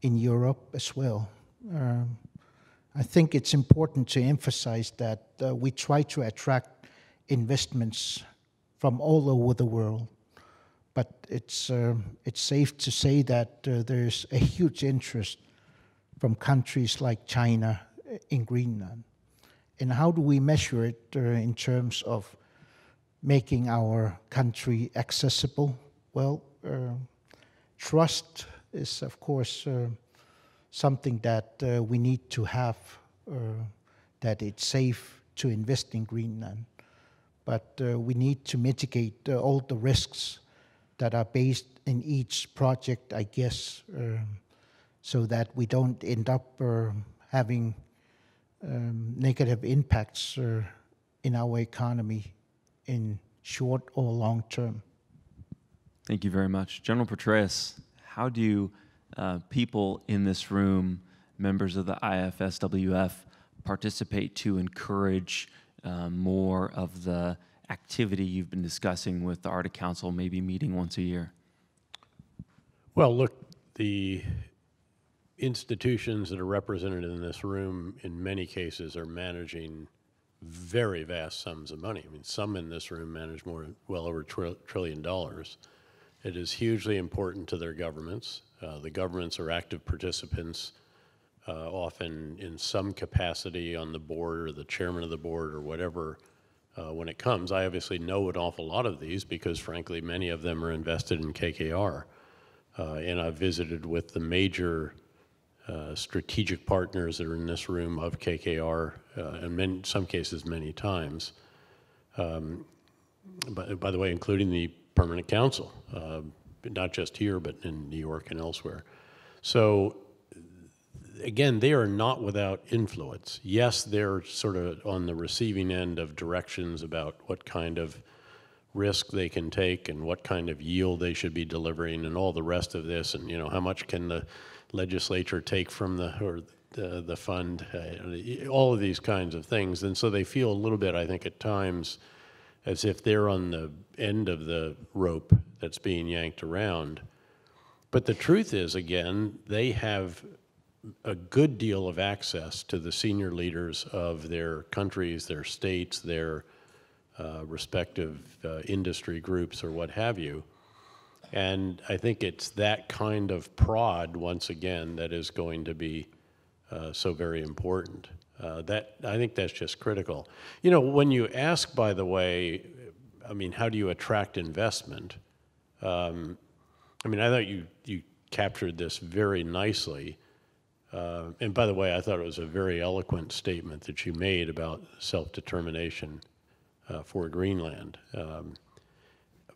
in Europe as well. I think it's important to emphasize that we try to attract investments from all over the world, but it's safe to say that there's a huge interest from countries like China in Greenland. And how do we measure it in terms of making our country accessible? Well, trust is, of course, something that we need to have, that it's safe to invest in Greenland. But we need to mitigate all the risks that are based in each project, I guess, so that we don't end up having negative impacts in our economy in short or long term. Thank you very much. General Petraeus, how do people in this room, members of the IFSWF, participate to encourage more of the activity you've been discussing with the Arctic Council, maybe meeting once a year? Well, look, the institutions that are represented in this room, in many cases, are managing very vast sums of money. I mean, some in this room manage well over $1 trillion. It is hugely important to their governments. The governments are active participants, often in some capacity on the board or the chairman of the board or whatever when it comes. I obviously know an awful lot of these because, frankly, many of them are invested in KKR. And I've visited with the major strategic partners that are in this room of KKR, in some cases many times. By the way, including the Permanent Council, not just here, but in New York and elsewhere. So again, they are not without influence. Yes, they're sort of on the receiving end of directions about what kind of risk they can take and what kind of yield they should be delivering and all the rest of this, and how much can the legislature take from the fund, all of these kinds of things. And so they feel a little bit, I think, at times as if they're on the end of the rope that's being yanked around. But the truth is, again, they have a good deal of access to the senior leaders of their countries, their states, their respective industry groups or what have you. And I think it's that kind of prod, once again, that is going to be so very important. I think that's just critical. When you ask, by the way, how do you attract investment? I thought you captured this very nicely. And by the way, I thought it was a very eloquent statement that you made about self-determination for Greenland.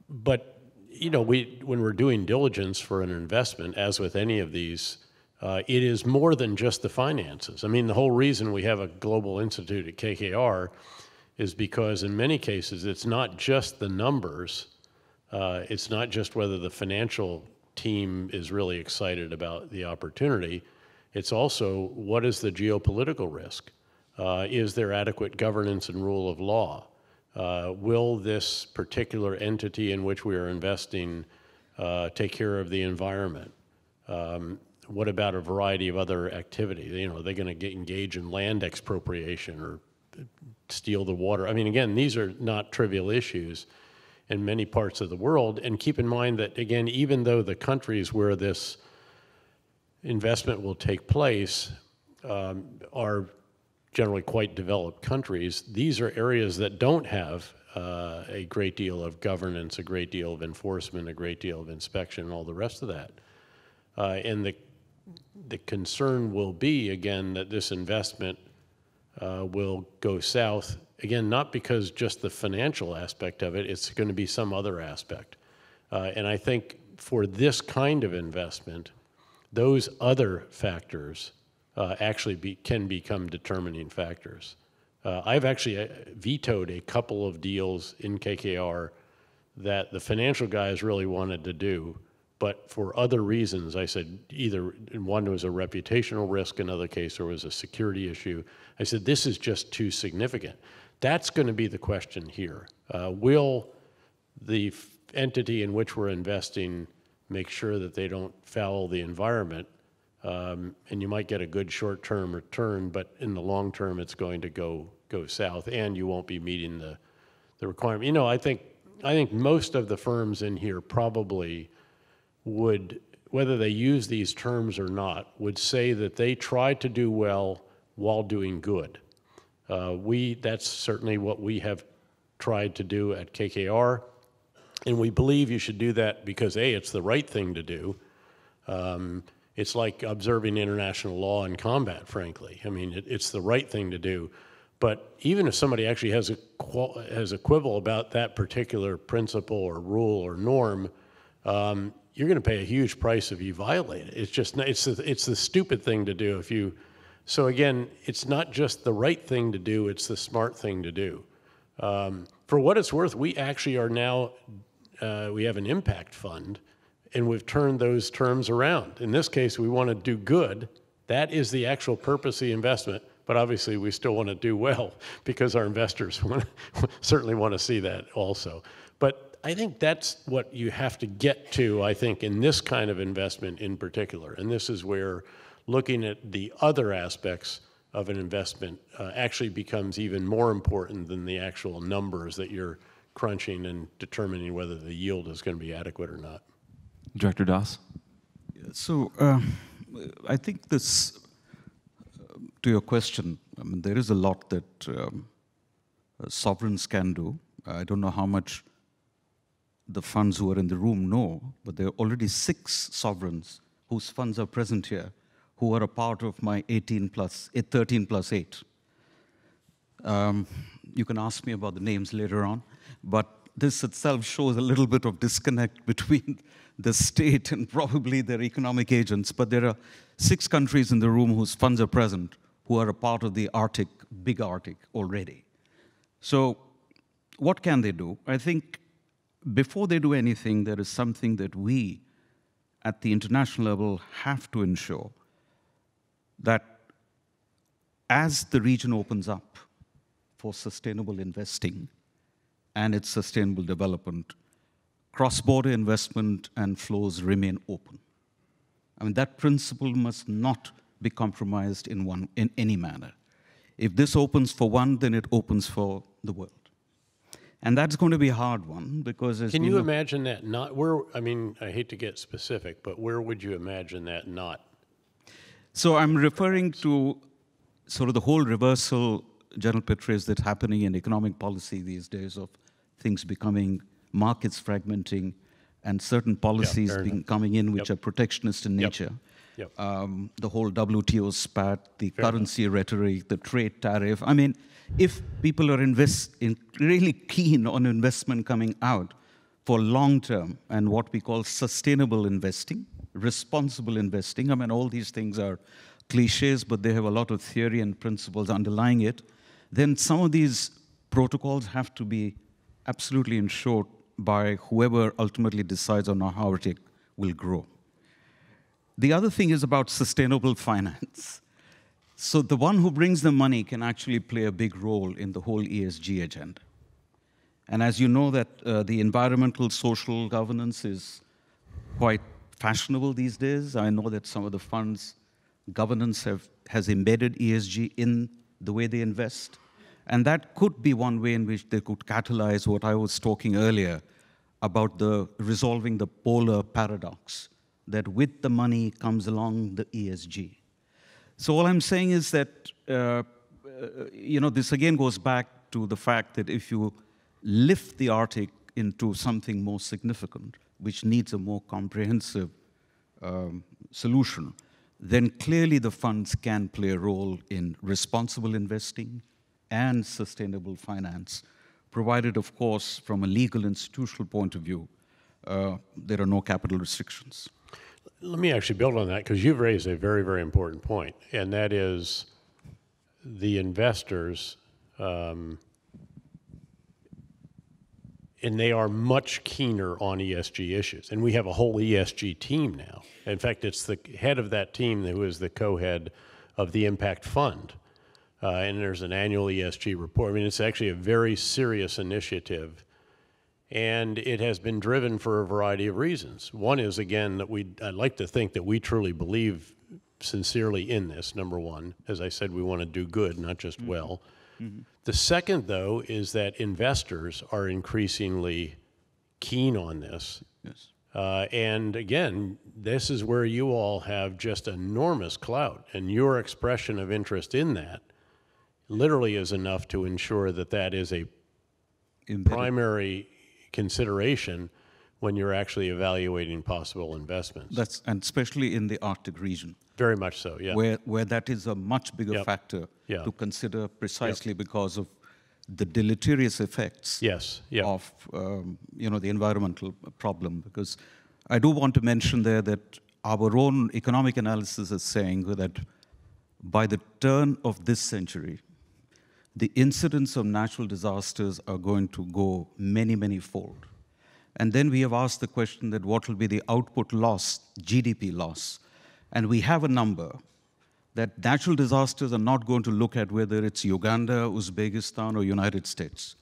But when we're doing diligence for an investment, as with any of these, it is more than just the finances. The whole reason we have a global institute at KKR is because in many cases it's not just the numbers, it's not just whether the financial team is really excited about the opportunity, it's also what is the geopolitical risk? Is there adequate governance and rule of law? Will this particular entity in which we are investing take care of the environment? What about a variety of other activities? Are they going to engage in land expropriation or steal the water? Again, these are not trivial issues in many parts of the world. And keep in mind that, again, even though the countries where this investment will take place are generally quite developed countries, these are areas that don't have a great deal of governance, a great deal of enforcement, a great deal of inspection, and all the rest of that. And the concern will be, again, that this investment will go south, again, not because just the financial aspect of it, it's going to be some other aspect. And I think for this kind of investment, those other factors actually can become determining factors. I've actually vetoed a couple of deals in KKR that the financial guys really wanted to do, but for other reasons, I said either one was a reputational risk, another case there was a security issue. I said, this is just too significant. That's going to be the question here. Will the entity in which we're investing make sure that they don't foul the environment? And you might get a good short-term return, but in the long term, it's going to go south, and you won't be meeting the requirement. I think most of the firms in here probably would, whether they use these terms or not, would say that they try to do well while doing good. That's certainly what we have tried to do at KKR, and we believe you should do that because A, it's the right thing to do. It's like observing international law in combat, frankly. It's the right thing to do. But even if somebody actually has a quibble about that particular principle or rule or norm, you're going to pay a huge price if you violate it. It's the stupid thing to do so again, it's not just the right thing to do, it's the smart thing to do. For what it's worth, we actually are now, we have an impact fund, and we've turned those terms around. In this case, we want to do good. That is the actual purpose of the investment, but obviously we still want to do well because our investors certainly want to see that also. But I think that's what you have to get to, I think, in this kind of investment in particular. And this is where looking at the other aspects of an investment actually becomes even more important than the actual numbers that you're crunching and determining whether the yield is going to be adequate or not. Director Das? So I think this, to your question, there is a lot that sovereigns can do. I don't know how much the funds who are in the room know, but there are already 6 sovereigns whose funds are present here who are a part of my 13 plus 8. you can ask me about the names later on, but this itself shows a little bit of disconnect between the state and probably their economic agents. But there are 6 countries in the room whose funds are present who are a part of the Arctic, big Arctic already. So what can they do? I think before they do anything, there is something that we at the international level have to ensure, that as the region opens up for sustainable investing and its sustainable development, cross-border investment and flows remain open. I mean, that principle must not be compromised in any manner. If this opens for one, then it opens for the world. And that's going to be a hard one because as Can we you know- imagine that not, where, I mean, I hate to get specific, but where would you imagine that not? So I'm referring to sort of the whole reversal, General Petraeus, that's happening in economic policy these days, of things becoming, markets fragmenting, and certain policies fair enough. coming in which Yep. are protectionist in Yep. nature. Yep. The whole WTO spat, the Fair currency rhetoric, the trade tariff. I mean, if people are really keen on investment coming out for long term and what we call sustainable investing, responsible investing, I mean, all these things are cliches, but they have a lot of theory and principles underlying it, then some of these protocols have to be absolutely ensured by whoever ultimately decides on how Arctic will grow. The other thing is about sustainable finance. So the one who brings the money can actually play a big role in the whole ESG agenda. And as you know that the environmental social governance is quite fashionable these days. I know that some of the funds governance has embedded ESG in the way they invest. And that could be one way in which they could catalyze what I was talking earlier about resolving the polar paradox, that with the money comes along the ESG. So all I'm saying is that, this again goes back to the fact that if you lift the Arctic into something more significant, which needs a more comprehensive solution, then clearly the funds can play a role in responsible investing and sustainable finance, provided, of course, from a legal institutional point of view, there are no capital restrictions. Let me actually build on that because you've raised a very, very important point, and that is the investors, and they are much keener on ESG issues. And we have a whole ESG team now. In fact, it's the head of that team who is the co-head of the Impact Fund. And there's an annual ESG report. I mean, it's actually a very serious initiative. And it has been driven for a variety of reasons. One is, again, that I'd like to think that we truly believe sincerely in this, number one. As I said, we want to do good, not just well. Mm-hmm. The second, though, is that investors are increasingly keen on this. Yes. And again, this is where you all have just enormous clout, and your expression of interest in that literally is enough to ensure that that is a primary consideration when you're actually evaluating possible investments. And especially in the Arctic region. Very much so, yeah. Where that is a much bigger factor to consider precisely because of the deleterious effects of the environmental problem. Because I do want to mention there that our own economic analysis is saying that by the turn of this century, the incidence of natural disasters are going to go many, many fold. And then we have asked the question that what will be the output loss, GDP loss. And we have a number that natural disasters are not going to look at whether it's Uganda, Uzbekistan, or United States.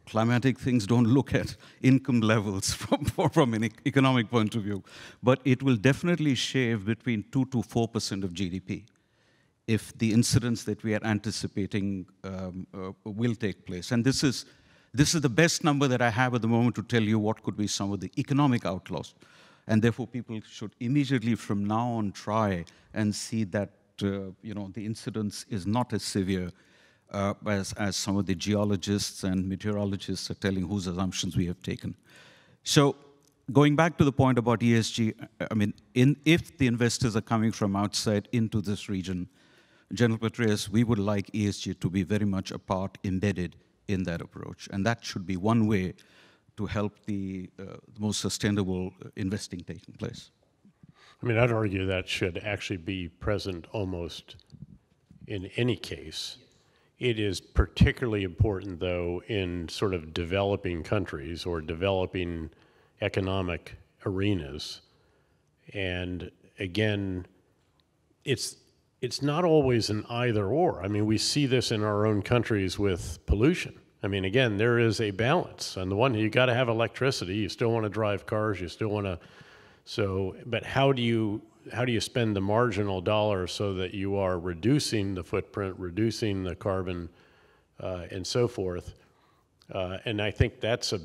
Climatic things don't look at income levels from an economic point of view. But it will definitely shave between 2 to 4% of GDP if the incidents that we are anticipating will take place. And this is the best number that I have at the moment to tell you what could be some of the economic outlaws. And therefore, people should immediately from now on try and see that the incidence is not as severe as some of the geologists and meteorologists are telling whose assumptions we have taken. So going back to the point about ESG, I mean, if the investors are coming from outside into this region, General Petraeus, we would like ESG to be very much a part embedded in that approach. And that should be one way to help the most sustainable investing taking place. I mean, I'd argue that should actually be present almost in any case. It is particularly important, though, in sort of developing countries or developing economic arenas. And again, it's not always an either or. I mean, we see this in our own countries with pollution. I mean, again, there is a balance. On the one hand, you got to have electricity. You still want to drive cars. You still want to. So, but how do you spend the marginal dollar so that you are reducing the footprint, reducing the carbon, and so forth? And I think that's a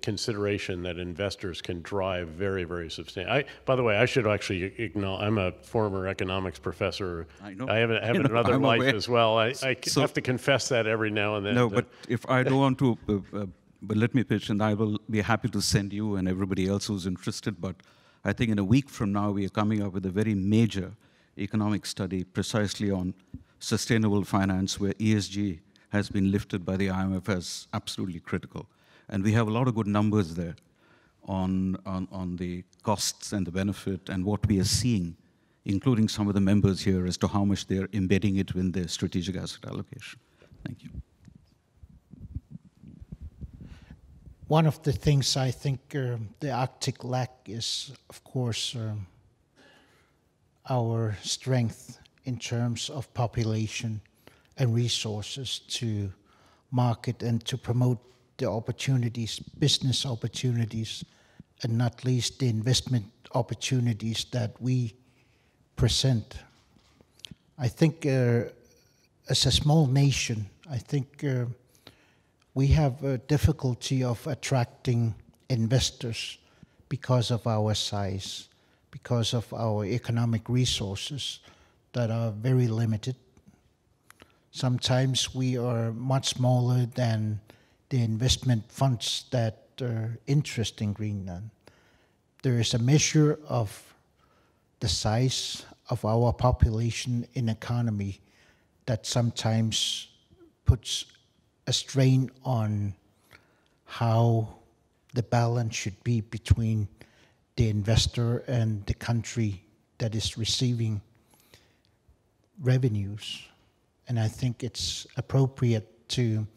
consideration that investors can drive very, very substantially. By the way, I should actually acknowledge, I'm a former economics professor. I know. I have another I'm life aware. as well. I So- have to confess that every now and then. No, but if I don't want to, but let me pitch, and I will be happy to send you and everybody else who's interested. But I think in a week from now, we are coming up with a very major economic study precisely on sustainable finance, where ESG has been lifted by the IMF as absolutely critical. And we have a lot of good numbers there on the costs and the benefit and what we are seeing, including some of the members here, as to how much they're embedding it in their strategic asset allocation. Thank you. One of the things I think the Arctic lack is, of course, our strength in terms of population and resources to market and to promote the opportunities, business opportunities, and not least the investment opportunities that we present. I think as a small nation, I think we have a difficulty of attracting investors because of our size, because of our economic resources that are very limited. Sometimes we are much smaller than the investment funds that are interest in Greenland. There is a measure of the size of our population in economy that sometimes puts a strain on how the balance should be between the investor and the country that is receiving revenues. And I think it's appropriate to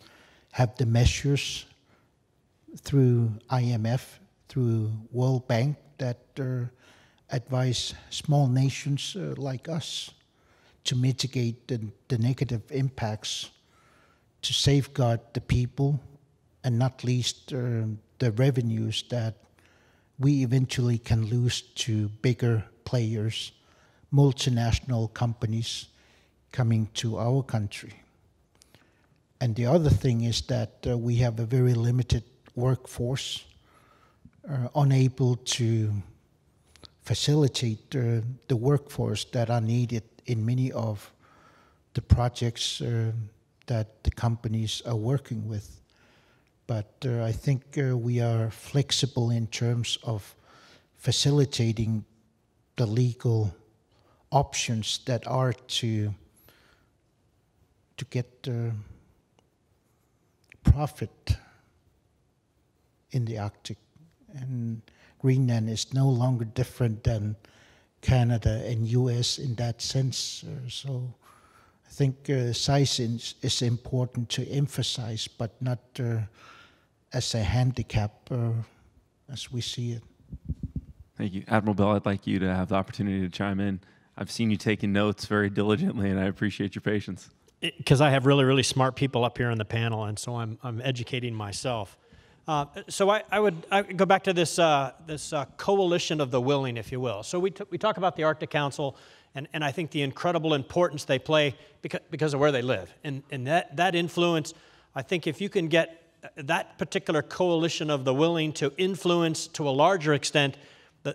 have the measures through IMF, through World Bank, that advise small nations like us to mitigate the negative impacts, to safeguard the people, and not least the revenues that we eventually can lose to bigger players, multinational companies coming to our country. And the other thing is that we have a very limited workforce, unable to facilitate the workforce that are needed in many of the projects that the companies are working with. But I think we are flexible in terms of facilitating the legal options that are to get profit in the Arctic. And Greenland is no longer different than Canada and US in that sense. So I think size is important to emphasize, but not as a handicap as we see it. Thank you. Admiral Bell, I'd like you to have the opportunity to chime in. I've seen you taking notes very diligently, and I appreciate your patience. Because I have really, really smart people up here on the panel, and so I'm educating myself. So I would go back to this coalition of the willing, if you will. So we talk about the Arctic Council, and I think the incredible importance they play because of where they live. And that influence, I think if you can get that particular coalition of the willing to influence to a larger extent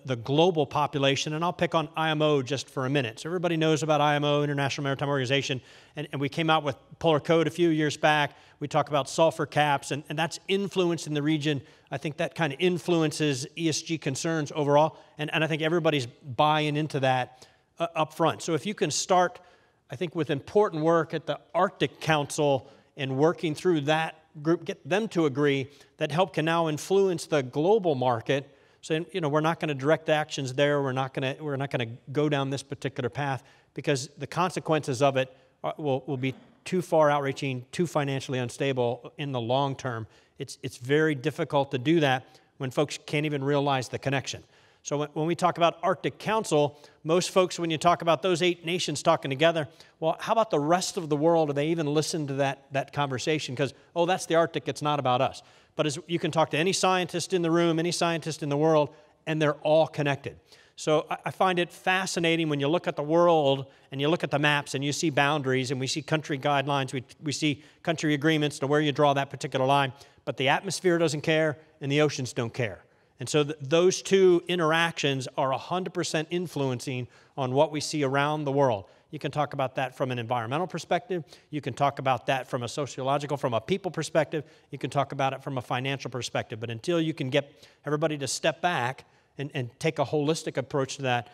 the global population, and I'll pick on IMO just for a minute. So everybody knows about IMO, International Maritime Organization, and we came out with Polar Code a few years back. We talk about sulfur caps, and that's influence in the region. I think that kind of influences ESG concerns overall, and I think everybody's buying into that up front. So if you can start I think with important work at the Arctic Council and working through that group, get them to agree, that help can now influence the global market. So, we're not going to direct actions there. We're not going to go down this particular path because the consequences of it will be too far outreaching, too financially unstable in the long term. It's very difficult to do that when folks can't even realize the connection. So when we talk about Arctic Council, most folks, when you talk about those 8 nations talking together, well, how about the rest of the world? Do they even listen to that conversation? Because, that's the Arctic, it's not about us. But as you can talk to any scientist in the room, any scientist in the world, and they're all connected. So I find it fascinating when you look at the world and you look at the maps and you see boundaries and we see country guidelines, we see country agreements to where you draw that particular line, but the atmosphere doesn't care and the oceans don't care. And so those two interactions are 100% influencing on what we see around the world. You can talk about that from an environmental perspective. You can talk about that from a sociological, from a people perspective. You can talk about it from a financial perspective. But until you can get everybody to step back and take a holistic approach to that,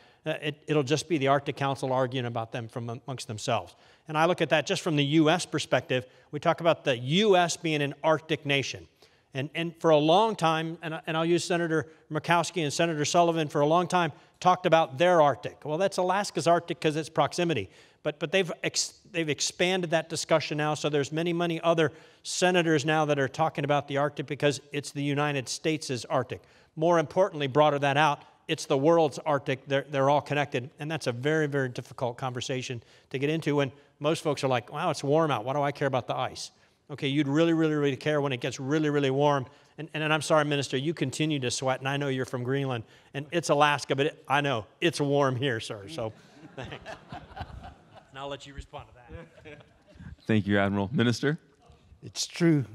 it'll just be the Arctic Council arguing about them from amongst themselves. And I look at that just from the U.S. perspective. We talk about the U.S. being an Arctic nation. And for a long time, and I'll use Senator Murkowski and Senator Sullivan for a long time, talked about their Arctic. Well, that's Alaska's Arctic because it's proximity. But they've expanded that discussion now, so there's many other senators now that are talking about the Arctic because it's the United States' Arctic. More importantly, broader that out, it's the world's Arctic. They're all connected, and that's a very, very difficult conversation to get into when most folks are like, wow, it's warm out. Why do I care about the ice? Okay, you'd really care when it gets really warm. And I'm sorry, Minister, you continue to sweat, and I know you're from Greenland, and it's Alaska, but I know it's warm here, sir. So thanks. And I'll let you respond to that. Thank you, Admiral. Minister? It's true.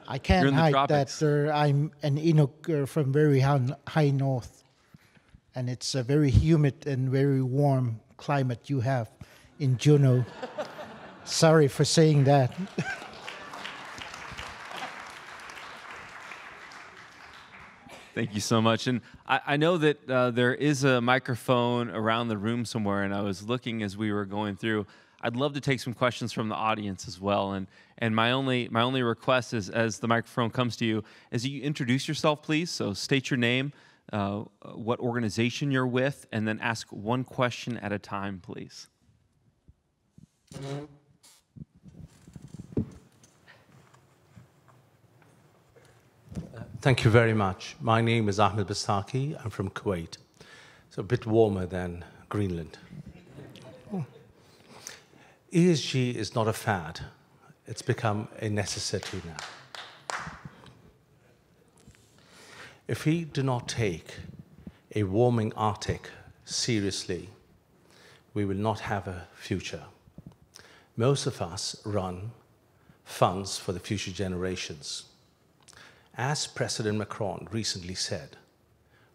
I can't You're in the hide tropics. that I'm an Inuk from very high north, and it's a very humid and very warm climate you have in Juneau. Sorry for saying that. Thank you so much. And I know that there is a microphone around the room somewhere, and I was looking as we were going through. I'd love to take some questions from the audience as well. And my only request is, as the microphone comes to you, is that you introduce yourself, please. So state your name, what organization you're with, and then ask one question at a time, please. Thank you very much. My name is Ahmed Bastaki. I'm from Kuwait. It's a bit warmer than Greenland. ESG is not a fad. It's become a necessity now. If we do not take a warming Arctic seriously, we will not have a future. Most of us run funds for the future generations. As President Macron recently said,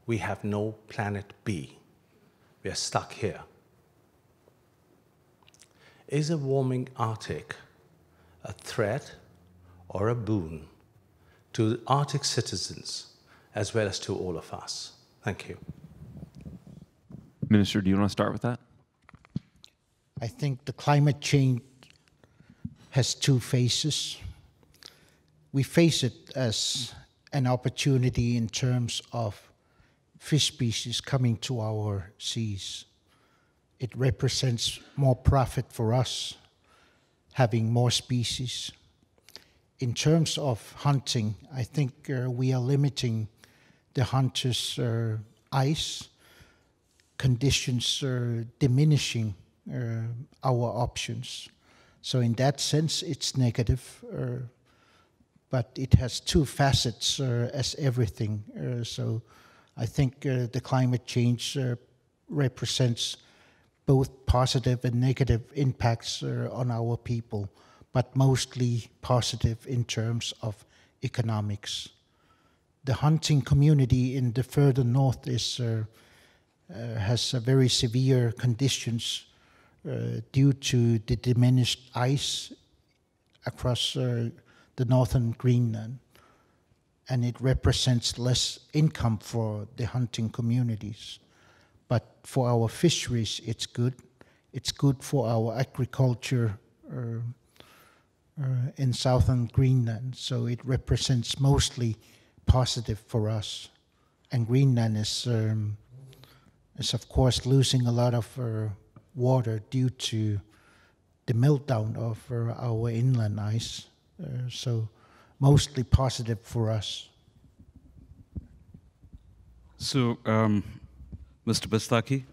we have no planet B. We are stuck here. Is a warming Arctic a threat or a boon to the Arctic citizens as well as to all of us? Thank you. Minister, do you want to start with that? I think the climate change has two faces. We face it as an opportunity in terms of fish species coming to our seas. It represents more profit for us, having more species. In terms of hunting, I think we are limiting the hunters' ice. Conditions are diminishing our options. So in that sense, it's negative. But it has two facets as everything. So I think the climate change represents both positive and negative impacts on our people, but mostly positive in terms of economics. The hunting community in the further north has very severe conditions due to the diminished ice across the northern Greenland, and it represents less income for the hunting communities. But for our fisheries, it's good. It's good for our agriculture in southern Greenland, so it represents mostly positive for us. And Greenland is of course losing a lot of water due to the meltdown of our inland ice, so mostly positive for us. So, Mr. Bastaki,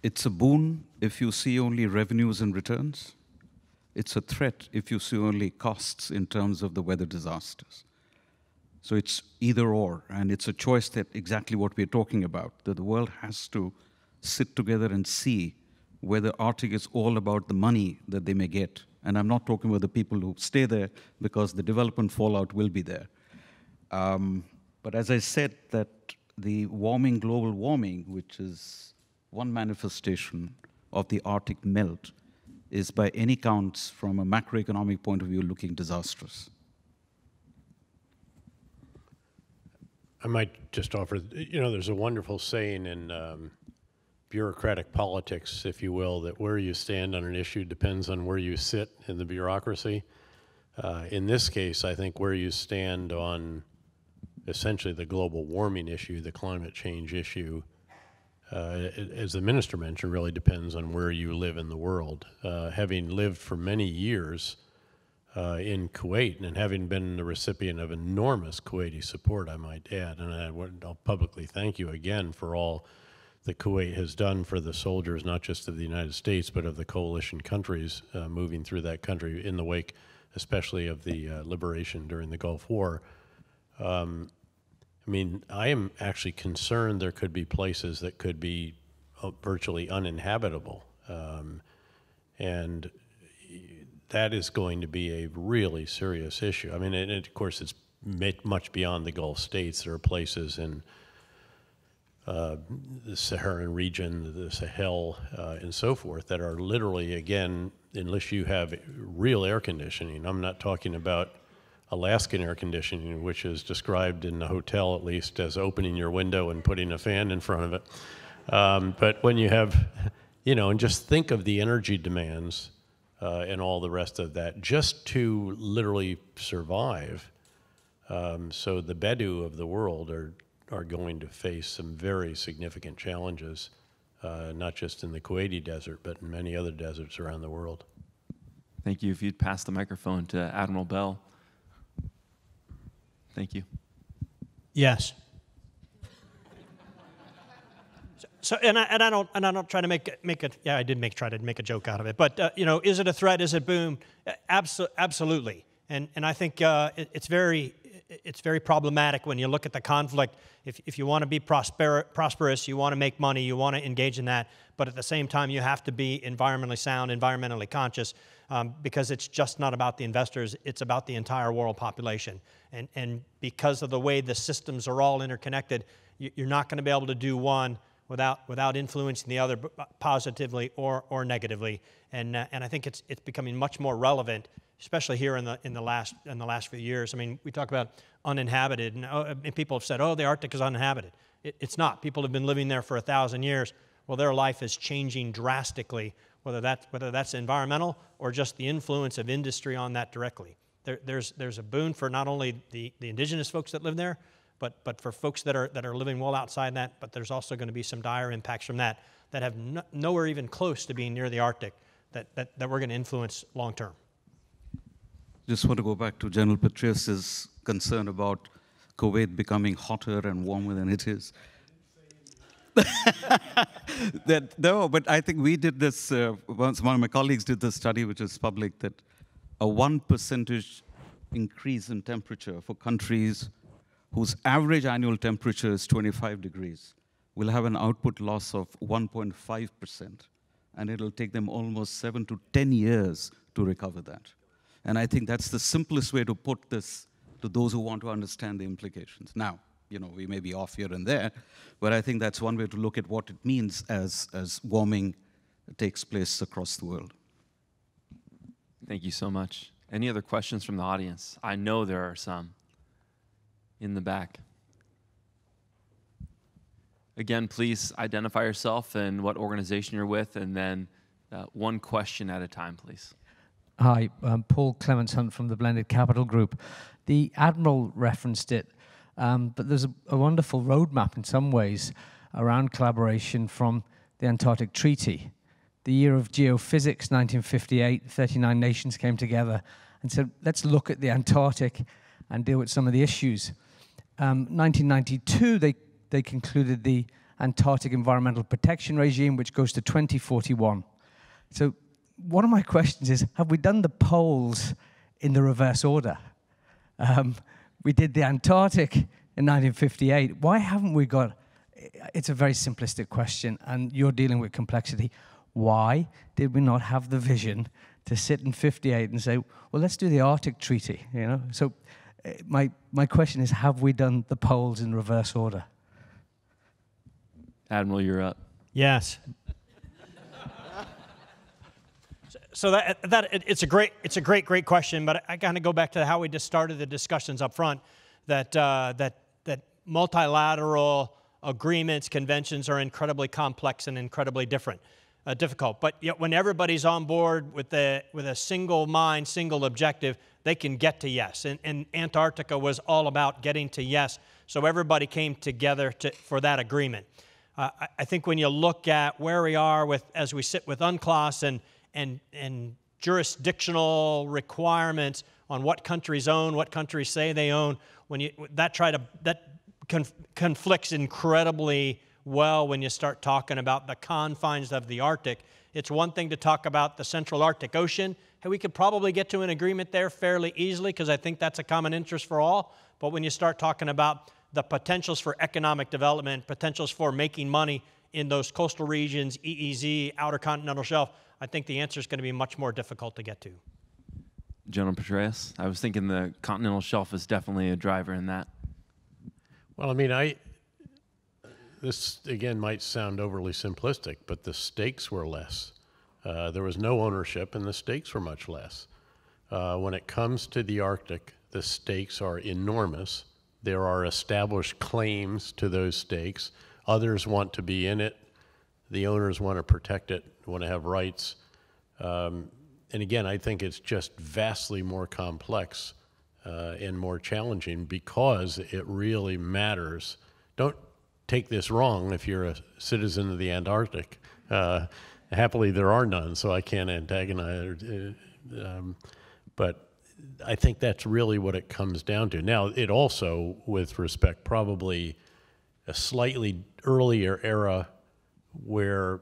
it's a boon if you see only revenues and returns. It's a threat if you see only costs in terms of the weather disasters. So it's either or, and it's a choice that exactly what we're talking about, that the world has to sit together and see whether Arctic is all about the money that they may get. And I'm not talking about the people who stay there, because the development fallout will be there. But as I said, that the warming, global warming, which is one manifestation of the Arctic melt, is by any counts, from a macroeconomic point of view, looking disastrous. I might just offer, there's a wonderful saying in bureaucratic politics, if you will, that where you stand on an issue depends on where you sit in the bureaucracy. In this case, I think where you stand on essentially the global warming issue, the climate change issue, as the minister mentioned, really depends on where you live in the world. Having lived for many years in Kuwait, and having been the recipient of enormous Kuwaiti support, I might add, and I'll publicly thank you again for all that Kuwait has done for the soldiers, not just of the United States, but of the coalition countries moving through that country in the wake, especially of the liberation during the Gulf War. I am actually concerned there could be places that could be virtually uninhabitable. And that is going to be a really serious issue. And of course, it's much beyond the Gulf states. There are places in the Saharan region, the Sahel, and so forth, that are literally, again, unless you have real air conditioning. I'm not talking about Alaskan air conditioning, which is described in the hotel, at least, as opening your window and putting a fan in front of it. But when you have, and just think of the energy demands and all the rest of that, just to literally survive. So the Bedu of the world are going to face some very significant challenges, not just in the Kuwaiti desert, but in many other deserts around the world. Thank you. If you'd pass the microphone to Admiral Bell. Thank you. Yes. So, and I don't try to make it. Yeah, I did try to make a joke out of it. But is it a threat? Is it boom? Absolutely. And I think it's very problematic when you look at the conflict. If you want to be prosperous, you want to make money, you want to engage in that, but at the same time you have to be environmentally sound, environmentally conscious, because it's just not about the investors, it's about the entire world population. And because of the way the systems are all interconnected, you're not going to be able to do one without influencing the other positively or negatively. And I think it's becoming much more relevant, especially here in the last few years. We talk about uninhabited, and people have said, "Oh, the Arctic is uninhabited." It's not. People have been living there for 1,000 years. Well, their life is changing drastically, whether that's environmental or just the influence of industry on that directly. There's a boon for not only the indigenous folks that live there, but for folks that are living well outside that. But there's also going to be some dire impacts from that have nowhere even close to being near the Arctic that we're going to influence long term. Just want to go back to General Petraeus' concern about Kuwait becoming hotter and warmer than it is. No, but I think we did this, one of my colleagues did this study, which is public, that a 1% increase in temperature for countries whose average annual temperature is 25 degrees will have an output loss of 1.5%. And it'll take them almost 7 to 10 years to recover that. And I think that's the simplest way to put this to those who want to understand the implications. Now, we may be off here and there, but I think that's one way to look at what it means as warming takes place across the world. Thank you so much. Any other questions from the audience? I know there are some in the back. again, please identify yourself and what organization you're with, and then one question at a time, please. Hi, I'm Paul Clements Hunt from the Blended Capital Group. The Admiral referenced it, but there's a wonderful roadmap in some ways around collaboration from the Antarctic Treaty. The year of geophysics, 1958, 39 nations came together and said, let's look at the Antarctic and deal with some of the issues. 1992, they concluded the Antarctic Environmental Protection Regime, which goes to 2041. So one of my questions is, have we done the poles in the reverse order? We did the Antarctic in 1958. Why haven't we got, it's a very simplistic question, and you're dealing with complexity. Why did we not have the vision to sit in 58 and say, well, let's do the Arctic Treaty, you know? So my question is, have we done the poles in reverse order? Admiral, you're up. Yes. So it's a great question, but I kind of go back to how we just started the discussions up front, that multilateral agreements, conventions are incredibly complex and incredibly difficult. But yet when everybody's on board with a single mind, single objective, they can get to yes. And Antarctica was all about getting to yes, so everybody came together for that agreement. I think when you look at where we are as we sit with UNCLOS and jurisdictional requirements on what countries own, what countries say they own, that conflicts incredibly well when you start talking about the confines of the Arctic. It's one thing to talk about the Central Arctic Ocean. Hey, we could probably get to an agreement there fairly easily because I think that's a common interest for all. But when you start talking about the potentials for economic development, potentials for making money in those coastal regions, EEZ, outer continental shelf, I think the answer is going to be much more difficult to get to. General Petraeus, I was thinking the continental shelf is definitely a driver in that. Well, I mean, this again might sound overly simplistic, but the stakes were less. There was no ownership, and the stakes were much less. When it comes to the Arctic, the stakes are enormous. There are established claims to those stakes. Others want to be in it. The owners want to protect it, want to have rights. And again, I think it's just vastly more complex and more challenging because it really matters. Don't take this wrong if you're a citizen of the Antarctic. Happily, there are none, so I can't antagonize. But I think that's really what it comes down to. Now, it also, with respect, probably a slightly earlier era where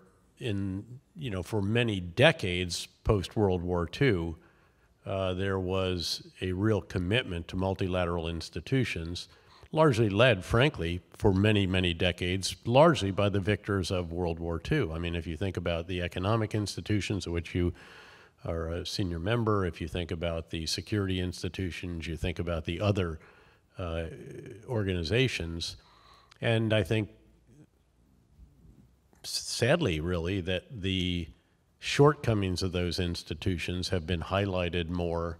for many decades post-World War II, there was a real commitment to multilateral institutions, largely led, frankly, for many, many decades, largely by the victors of World War II. I mean, if you think about the economic institutions of which you are a senior member, if you think about the security institutions, you think about the other organizations, and I think, sadly, really, that the shortcomings of those institutions have been highlighted more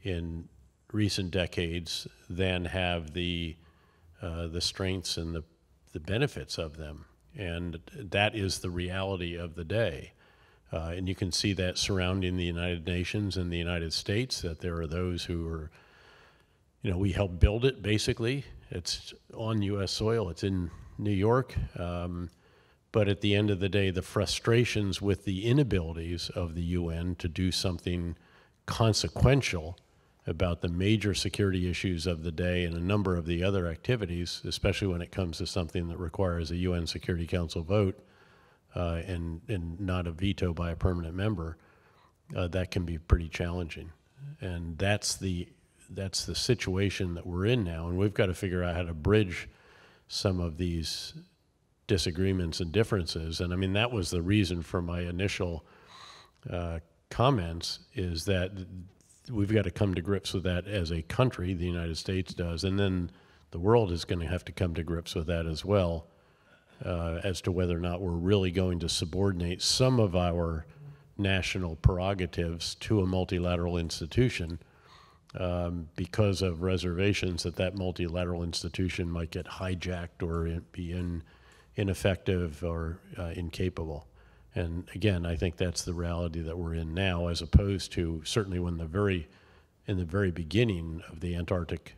in recent decades than have the strengths and the benefits of them. And that is the reality of the day. And you can see that surrounding the United Nations and the United States, that there are those who are, we helped build it, basically. It's on U.S. soil. It's in New York. But at the end of the day, the frustrations with the inabilities of the UN to do something consequential about the major security issues of the day and a number of the other activities, especially when it comes to something that requires a UN Security Council vote and not a veto by a permanent member, that can be pretty challenging. And that's the situation that we're in now, and we've got to figure out how to bridge some of these disagreements and differences. And I mean, that was the reason for my initial comments, is that we've got to come to grips with that as a country, the United States does, and then the world is going to have to come to grips with that as well, as to whether or not we're really going to subordinate some of our national prerogatives to a multilateral institution because of reservations that multilateral institution might get hijacked or be ineffective or incapable. And again, I think that's the reality that we're in now, as opposed to certainly when in the very beginning of the Antarctic,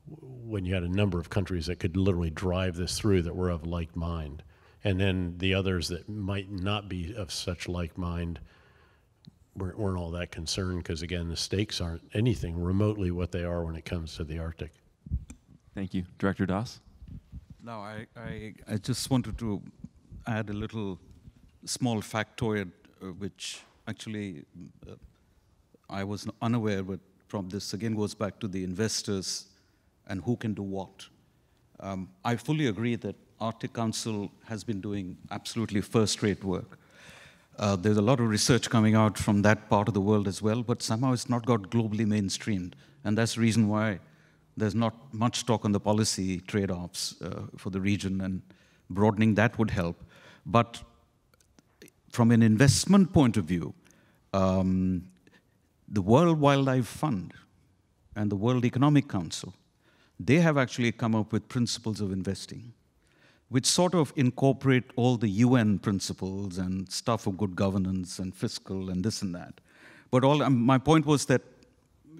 when you had a number of countries that could literally drive this through that were of like mind. And then the others that might not be of such like mind weren't all that concerned, because again, the stakes aren't anything remotely what they are when it comes to the Arctic. Thank you. Director Das? No, I just wanted to add a little small factoid, which actually I was unaware, but from this again goes back to the investors and who can do what. I fully agree that Arctic Council has been doing absolutely first-rate work. There's a lot of research coming out from that part of the world as well, but somehow it's not got globally mainstreamed. And that's the reason why there's not much talk on the policy trade-offs for the region, and broadening that would help. But from an investment point of view, the World Wildlife Fund and the World Economic Council, they have actually come up with principles of investing, which sort of incorporate all the UN principles and stuff of good governance and fiscal and this and that. But my point was that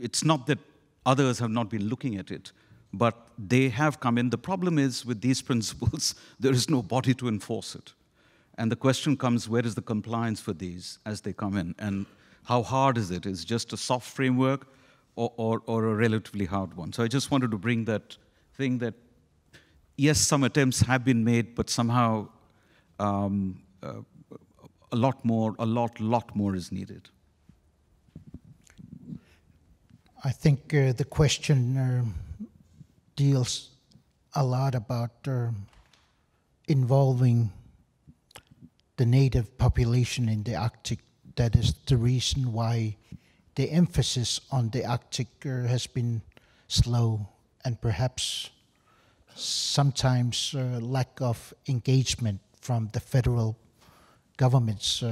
it's not that others have not been looking at it, but they have come in. The problem is with these principles, there is no body to enforce it. And the question comes, where is the compliance for these as they come in? And how hard is it? Is it just a soft framework or a relatively hard one? So I just wanted to bring that thing that, yes, some attempts have been made, but somehow a lot more is needed. I think the question deals a lot about involving the native population in the Arctic. That is the reason why the emphasis on the Arctic has been slow, and perhaps sometimes lack of engagement from the federal government's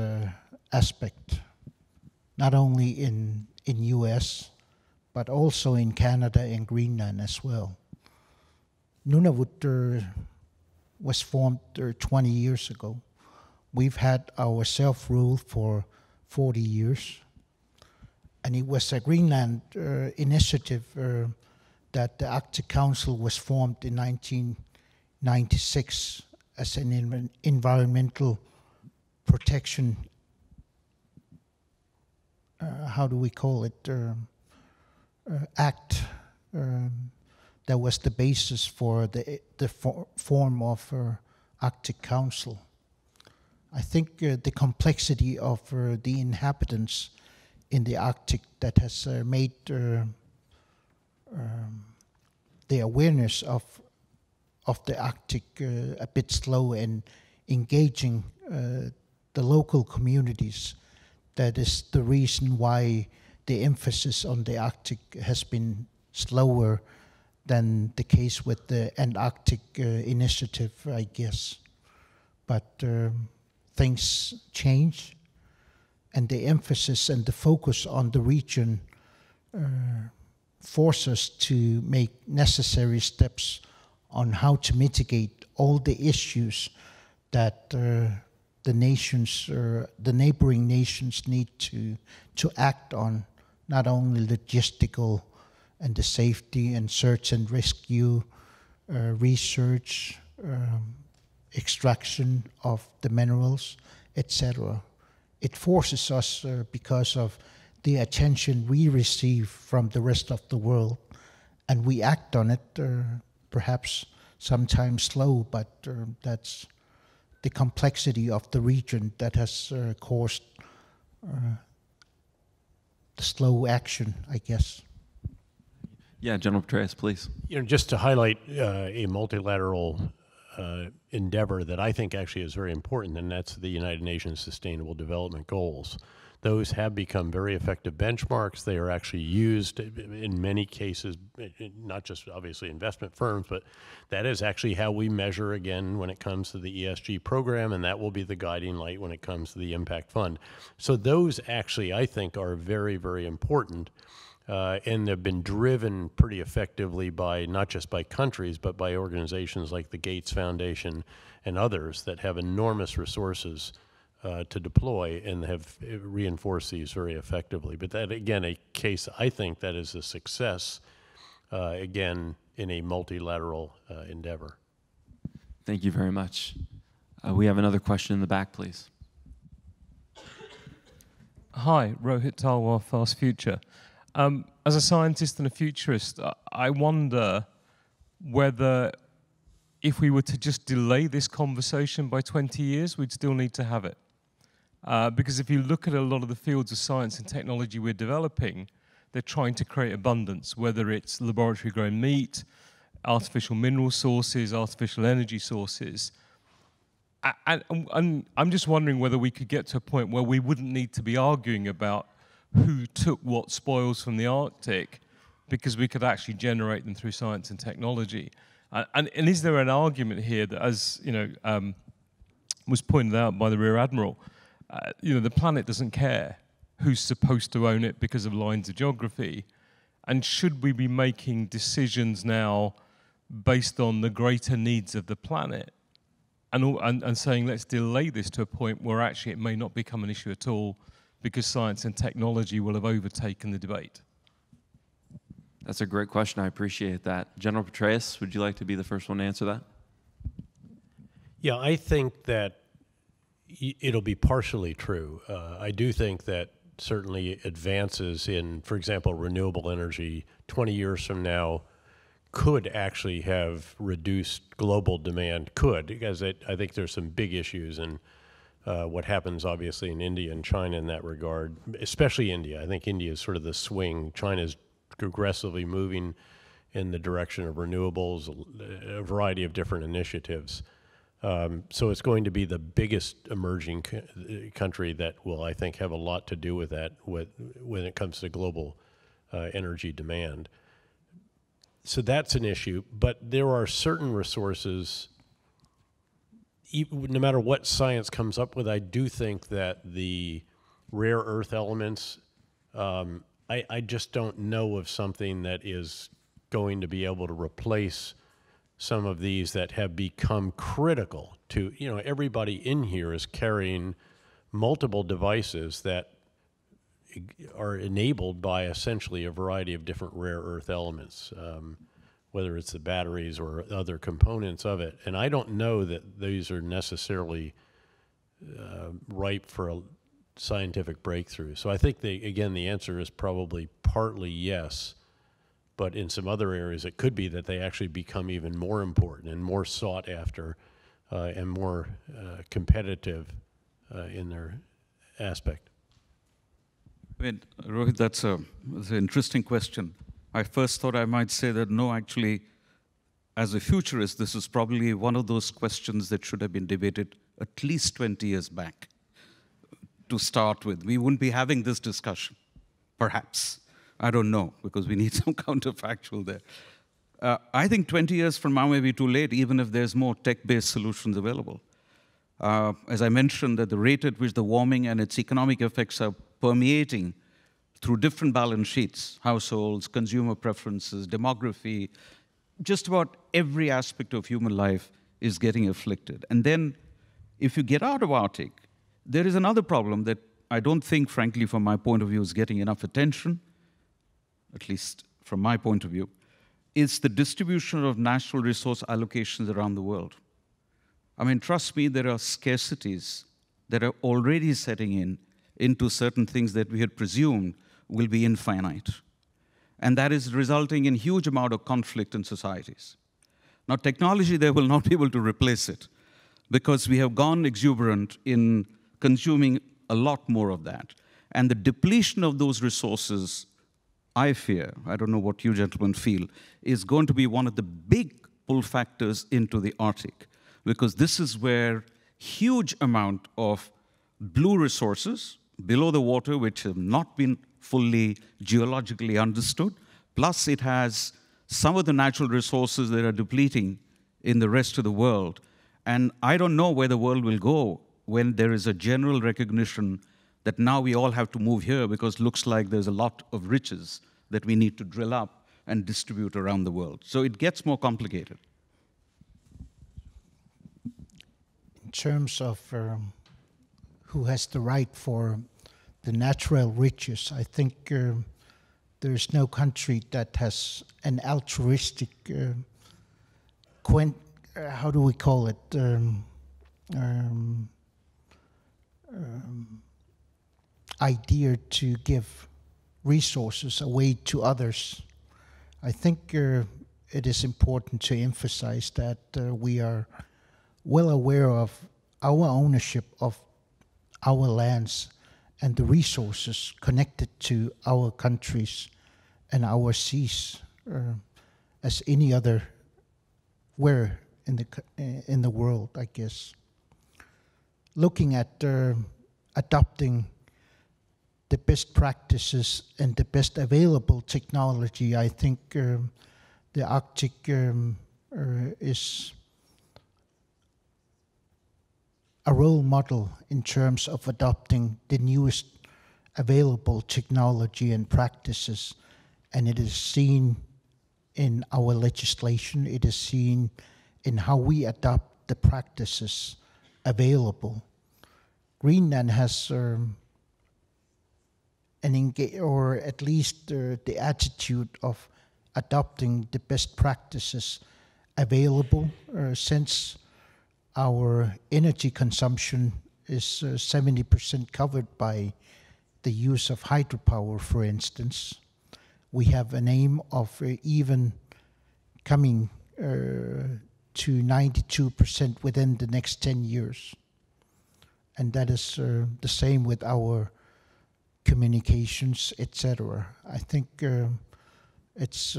aspect, not only in US, but also in Canada and Greenland as well. Nunavut was formed 20 years ago. We've had our self-rule for 40 years. And it was a Greenland initiative that the Arctic Council was formed in 1996 as an environmental protection, how do we call it, act that was the basis for the form of Arctic Council. I think the complexity of the inhabitants in the Arctic that has made the awareness of the Arctic a bit slow and engaging the local communities. That is the reason why the emphasis on the Arctic has been slower than the case with the Antarctic initiative, I guess. But things change, and the emphasis and the focus on the region force us to make necessary steps on how to mitigate all the issues that the nations, the neighboring nations need to act on, not only logistical and the safety and search and rescue, research, extraction of the minerals, etc. It forces us because of the attention we receive from the rest of the world, and we act on it, perhaps sometimes slow, but that's the complexity of the region that has caused the slow action, I guess. Yeah, General Petraeus, please. Just to highlight a multilateral endeavor that I think actually is very important, and that's the United Nations Sustainable Development Goals. Those have become very effective benchmarks. They are actually used in many cases, not just obviously investment firms, but that is actually how we measure, again, when it comes to the ESG program, and that will be the guiding light when it comes to the Impact Fund. So those actually, I think, are very, very important. and they've been driven pretty effectively by not just by countries, but by organizations like the Gates Foundation and others that have enormous resources to deploy and have reinforced these very effectively. But that, again, a case I think that is a success, again, in a multilateral endeavor. Thank you very much. We have another question in the back, please. Hi, Rohit Talwar, Fast Future. As a scientist and a futurist, I wonder whether if we were to just delay this conversation by 20 years, we'd still need to have it. Because if you look at a lot of the fields of science and technology we're developing, they're trying to create abundance, whether it's laboratory-grown meat, artificial mineral sources, artificial energy sources. And I'm just wondering whether we could get to a point where we wouldn't need to be arguing about who took what spoils from the Arctic, because we could actually generate them through science and technology. And is there an argument here that, as you know, was pointed out by the Rear Admiral, you know, the planet doesn't care who's supposed to own it because of lines of geography, and should we be making decisions now based on the greater needs of the planet, and saying let's delay this to a point where actually it may not become an issue at all because science and technology will have overtaken the debate? That's a great question. I appreciate that. General Petraeus, would you like to be the first one to answer that? Yeah, I think that it'll be partially true. I do think that certainly advances in, for example, renewable energy 20 years from now could actually have reduced global demand, because I think there's some big issues in what happens obviously in India and China in that regard, especially India. I think India is sort of the swing. China's aggressively moving in the direction of renewables, a variety of different initiatives. So it's going to be the biggest emerging country that will, I think, have a lot to do with that when it comes to global energy demand. So that's an issue, but there are certain resources, no matter what science comes up with, I do think that the rare earth elements, I just don't know of something that is going to be able to replace some of these that have become critical to, you know, everybody in here is carrying multiple devices that are enabled by essentially a variety of different rare earth elements, whether it's the batteries or other components of it. And I don't know that these are necessarily ripe for a scientific breakthrough. So I think, again, the answer is probably partly yes, but in some other areas it could be that they actually become even more important and more sought after and more competitive in their aspect. Rohit, that's an interesting question. I first thought I might say that no, actually, as a futurist, this is probably one of those questions that should have been debated at least 20 years back to start with. We wouldn't be having this discussion, perhaps. I don't know, because we need some counterfactual there. I think 20 years from now may be too late, even if there's more tech-based solutions available. As I mentioned, that the rate at which the warming and its economic effects are permeating through different balance sheets, households, consumer preferences, demography, just about every aspect of human life is getting afflicted. And then if you get out of Arctic, there is another problem that I don't think, frankly, from my point of view, is getting enough attention, at least from my point of view. It's the distribution of natural resource allocations around the world. I mean, trust me, there are scarcities that are already setting into certain things that we had presumed will be infinite. And that is resulting in huge amount of conflict in societies. Now, technology there will not be able to replace it, because we have gone exuberant in consuming a lot more of that. And the depletion of those resources, I fear, I don't know what you gentlemen feel, is going to be one of the big pull factors into the Arctic, because this is where huge amount of blue resources below the water, which have not been fully geologically understood, plus it has some of the natural resources that are depleting in the rest of the world. And I don't know where the world will go when there is a general recognition that now we all have to move here because it looks like there's a lot of riches that we need to drill up and distribute around the world. So it gets more complicated. In terms of who has the right for the natural riches, I think there's no country that has an altruistic, how do we call it, idea to give resources away to others. I think it is important to emphasize that we are well aware of our ownership of our lands and the resources connected to our countries and our seas, as any other where in the world, I guess. Looking at adopting the best practices and the best available technology, I think the Arctic is a role model in terms of adopting the newest available technology and practices, and it is seen in our legislation, it is seen in how we adopt the practices available. Greenland has or at least the attitude of adopting the best practices available, since our energy consumption is 70% covered by the use of hydropower, for instance. We have an aim of even coming to 92% within the next 10 years. And that is the same with our communications, etc. I think it's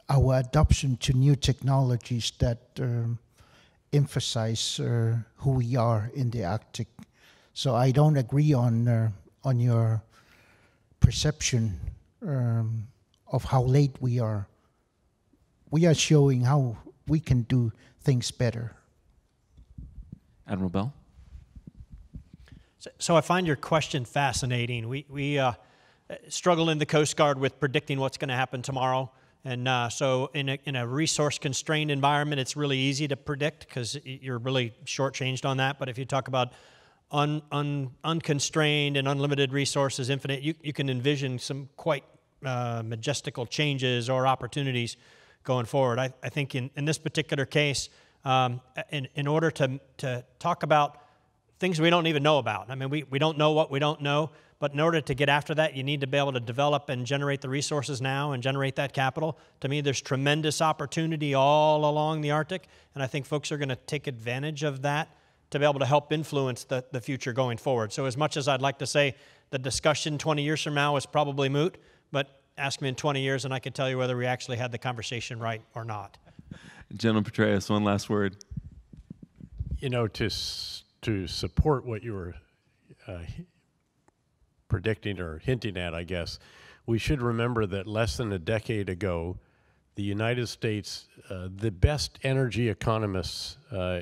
our adoption to new technologies that emphasize who we are in the Arctic. So I don't agree on your perception of how late we are. We are showing how we can do things better. Admiral Bell? So I find your question fascinating. We struggle in the Coast Guard with predicting what's going to happen tomorrow. And so in a resource-constrained environment, it's really easy to predict because you're really shortchanged on that. But if you talk about unconstrained and unlimited resources, infinite, you can envision some quite majestical changes or opportunities going forward. I think in this particular case, in order to talk about things we don't even know about. I mean, we don't know what we don't know, but in order to get after that, you need to be able to develop and generate the resources now and generate that capital. To me, there's tremendous opportunity all along the Arctic, and I think folks are going to take advantage of that to be able to help influence the future going forward. So as much as I'd like to say the discussion 20 years from now is probably moot, but ask me in 20 years and I can tell you whether we actually had the conversation right or not. General Petraeus, one last word. You know, to support what you were predicting or hinting at, I guess, we should remember that less than a decade ago, the United States, the best energy economists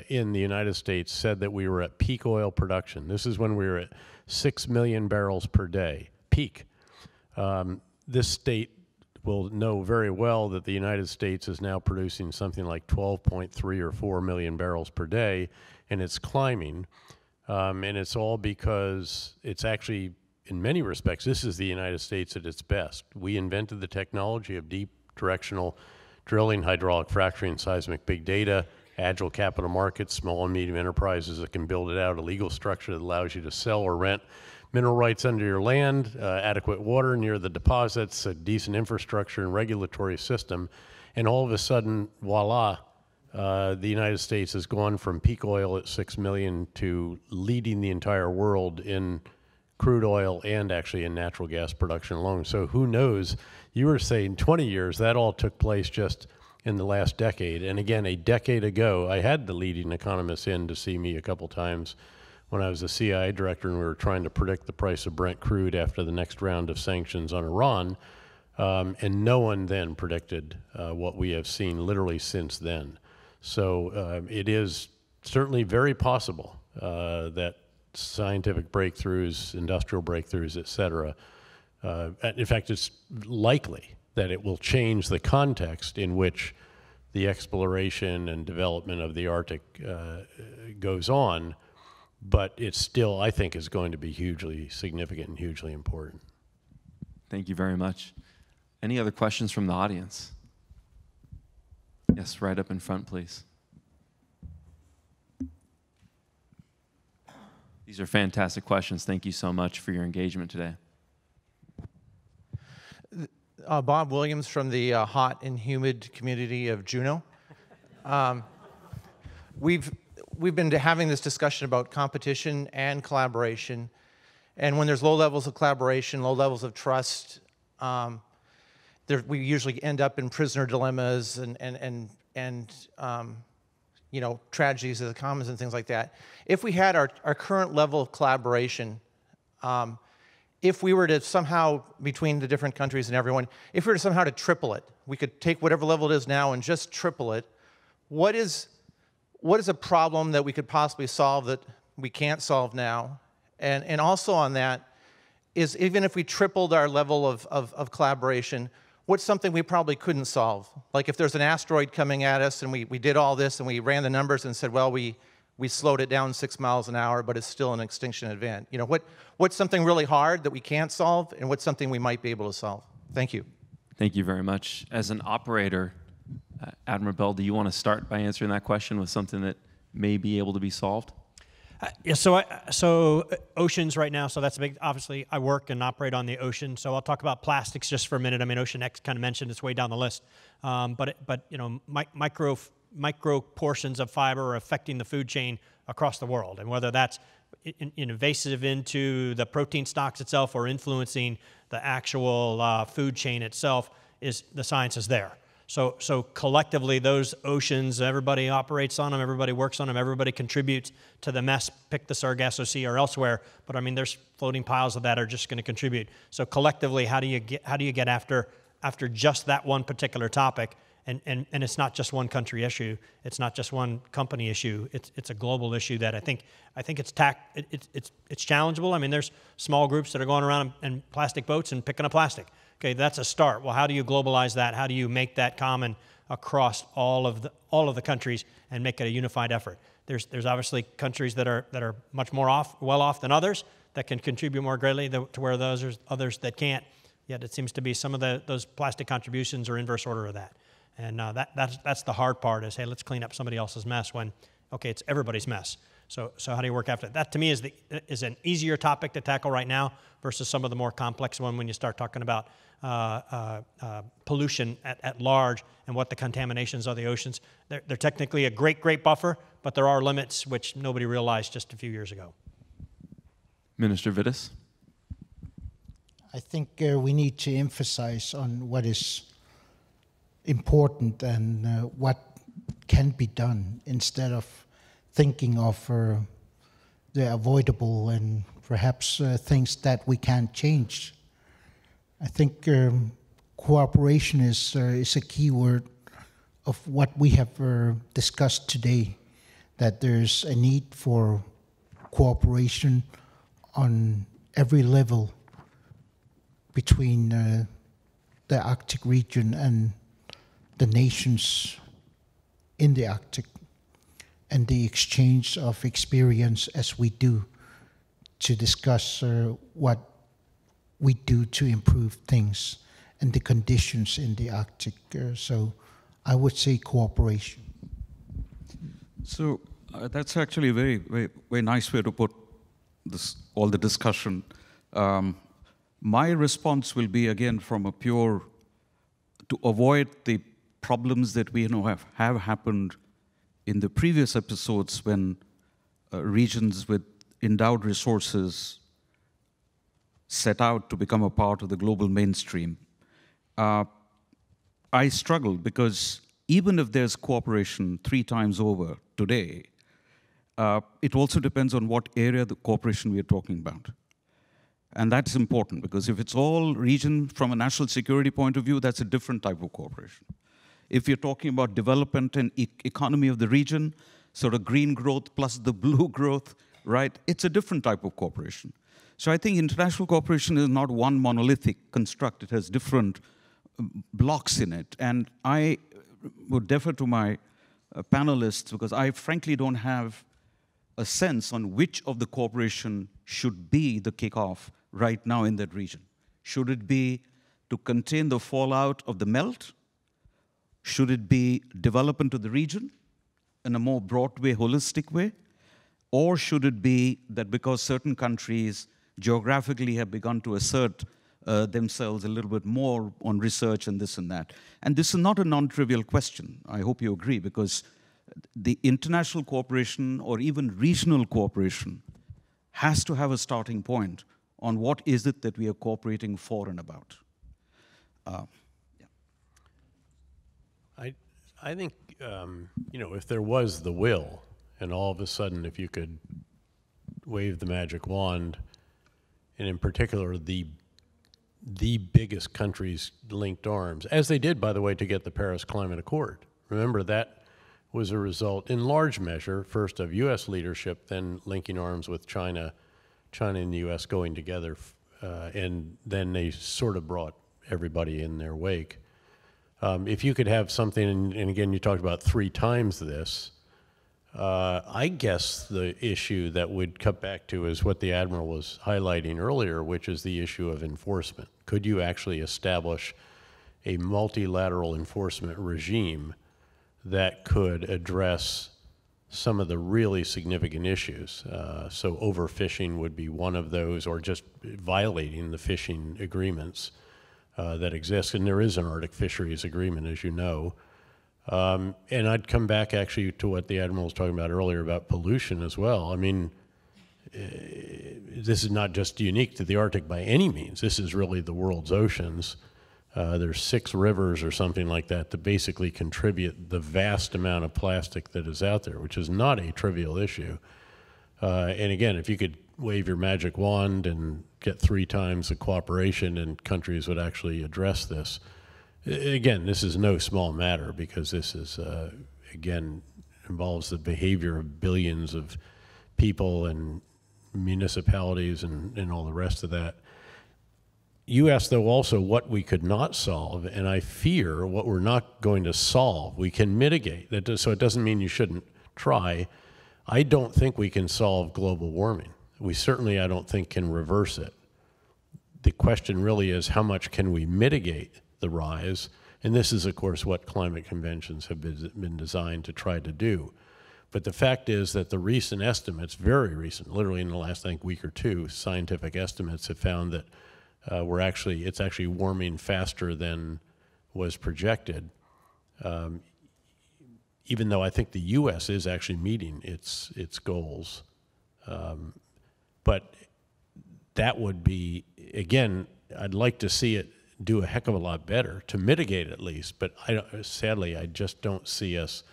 in the United States said that we were at peak oil production. This is when we were at 6 million barrels per day, peak. This state will know very well that the United States is now producing something like 12.3 or 4 million barrels per day, and it's climbing. And it's all because it's actually, in many respects, this is the United States at its best. We invented the technology of deep directional drilling, hydraulic fracturing, seismic big data, agile capital markets, small and medium enterprises that can build it out, a legal structure that allows you to sell or rent mineral rights under your land, adequate water near the deposits, a decent infrastructure and regulatory system, and all of a sudden, voila, the United States has gone from peak oil at 6 million to leading the entire world in crude oil and actually in natural gas production alone. So who knows? You were saying 20 years, that all took place just in the last decade. And again, a decade ago, I had the leading economists in to see me a couple times when I was the CIA director and we were trying to predict the price of Brent crude after the next round of sanctions on Iran. And no one then predicted what we have seen literally since then. So it is certainly very possible that scientific breakthroughs, industrial breakthroughs, et cetera, In fact, it's likely that it will change the context in which the exploration and development of the Arctic goes on, but it still, I think, is going to be hugely significant and hugely important. Thank you very much. Any other questions from the audience? Yes, right up in front, please. These are fantastic questions. Thank you so much for your engagement today. Bob Williams from the hot and humid community of Juneau. We've been having this discussion about competition and collaboration, and when there's low levels of collaboration, low levels of trust, we usually end up in prisoner dilemmas and you know, tragedies of the commons and things like that. If we had our current level of collaboration, if we were to somehow, between the different countries and everyone, if we were to somehow to triple it, we could take whatever level it is now and just triple it, what is a problem that we could possibly solve that we can't solve now? And also on that is, even if we tripled our level of collaboration, what's something we probably couldn't solve? Like if there's an asteroid coming at us and we did all this and we ran the numbers and said, well, we slowed it down 6 miles an hour, but it's still an extinction event. You know, what's something really hard that we can't solve, and what's something we might be able to solve? Thank you. Thank you very much. As an operator, Admiral Bell, do you want to start by answering that question with something that may be able to be solved? Yeah, so oceans right now, so that's a big, obviously I work and operate on the ocean, so I'll talk about plastics just for a minute. I mean, Ocean X kind of mentioned it's way down the list, but you know, micro portions of fiber are affecting the food chain across the world, and whether that's invasive into the protein stocks itself or influencing the actual food chain itself, the science is there. So collectively, those oceans, everybody operates on them, everybody works on them, everybody contributes to the mess, pick the Sargasso Sea or elsewhere, but I mean, there's floating piles of that are just going to contribute. So collectively, how do you get after just that one particular topic? And it's not just one country issue, it's not just one company issue, it's a global issue that I think it's challengeable. I mean, there's small groups that are going around in plastic boats and picking up plastic. Okay, that's a start. Well, how do you globalize that? How do you make that common across all of the countries and make it a unified effort? There's obviously countries that are much more well off than others that can contribute more greatly to where others that can't. Yet it seems to be some of those plastic contributions are inverse order of that. And that's the hard part is, hey, let's clean up somebody else's mess when, okay, it's everybody's mess. So how do you work after that? That to me is an easier topic to tackle right now versus some of the more complex one when you start talking about pollution at large and what the contaminations of the oceans. They're technically a great buffer, but there are limits which nobody realized just a few years ago. Minister Vitas? I think we need to emphasize on what is important and what can be done instead of thinking of the avoidable and perhaps things that we can't change. I think cooperation is a key word of what we have discussed today, that there's a need for cooperation on every level between the Arctic region and the nations in the Arctic, and the exchange of experience as we do to discuss what we do to improve things and the conditions in the Arctic. So I would say cooperation. So that's actually a very nice way to put all the discussion. My response will be, again, from a pure, to avoid the problems that we know have happened in the previous episodes when regions with endowed resources set out to become a part of the global mainstream. I struggle because even if there's cooperation 3 times over today, it also depends on what area of the cooperation we are talking about. And that's important because if it's all region from a national security point of view, that's a different type of cooperation. If you're talking about development and economy of the region, sort of green growth plus the blue growth, right, it's a different type of cooperation. So I think international cooperation is not one monolithic construct. It has different blocks in it. And I would defer to my panelists because I frankly don't have a sense on which of the cooperation should be the kickoff right now in that region. Should it be to contain the fallout of the melt? Should it be development of the region in a more broad way, holistic way? Or should it be that because certain countries geographically have begun to assert themselves a little bit more on research and this and that? And this is not a non-trivial question. I hope you agree, because the international cooperation or even regional cooperation has to have a starting point on what is it that we are cooperating for and about. I think, if there was the will, and all of a sudden if you could wave the magic wand, and in particular the biggest countries linked arms, as they did, by the way, to get the Paris Climate Accord. Remember, that was a result, in large measure, first of U.S. leadership, then linking arms with China and the U.S. going together, and then they sort of brought everybody in their wake. If you could have something, and again, you talked about 3 times this, I guess the issue that would cut back to is what the Admiral was highlighting earlier, which is the issue of enforcement. Could you actually establish a multilateral enforcement regime that could address some of the really significant issues? So overfishing would be one of those, or just violating the fishing agreements that exist. And there is an Arctic Fisheries Agreement, as you know. And I'd come back actually to what the Admiral was talking about earlier about pollution as well. I mean, this is not just unique to the Arctic by any means. This is really the world's oceans. There's 6 rivers or something like that that basically contribute the vast amount of plastic that is out there, which is not a trivial issue. And again, if you could wave your magic wand and get 3 times the cooperation and countries would actually address this. Again, this is no small matter, because this is, again, involves the behavior of billions of people and municipalities and all the rest of that. You asked, though, also what we could not solve, and I fear what we're not going to solve. We can mitigate. So it doesn't mean you shouldn't try. I don't think we can solve global warming. We certainly, I don't think, can reverse it. The question really is, how much can we mitigate the rise? And this is, of course, what climate conventions have been designed to try to do. But the fact is that the recent estimates, very recent, literally in the last, I think, week or 2, scientific estimates have found that it's actually warming faster than was projected, even though I think the U.S. is actually meeting its goals. But that would be, again, I'd like to see it do a heck of a lot better to mitigate at least. But sadly, I just don't see us.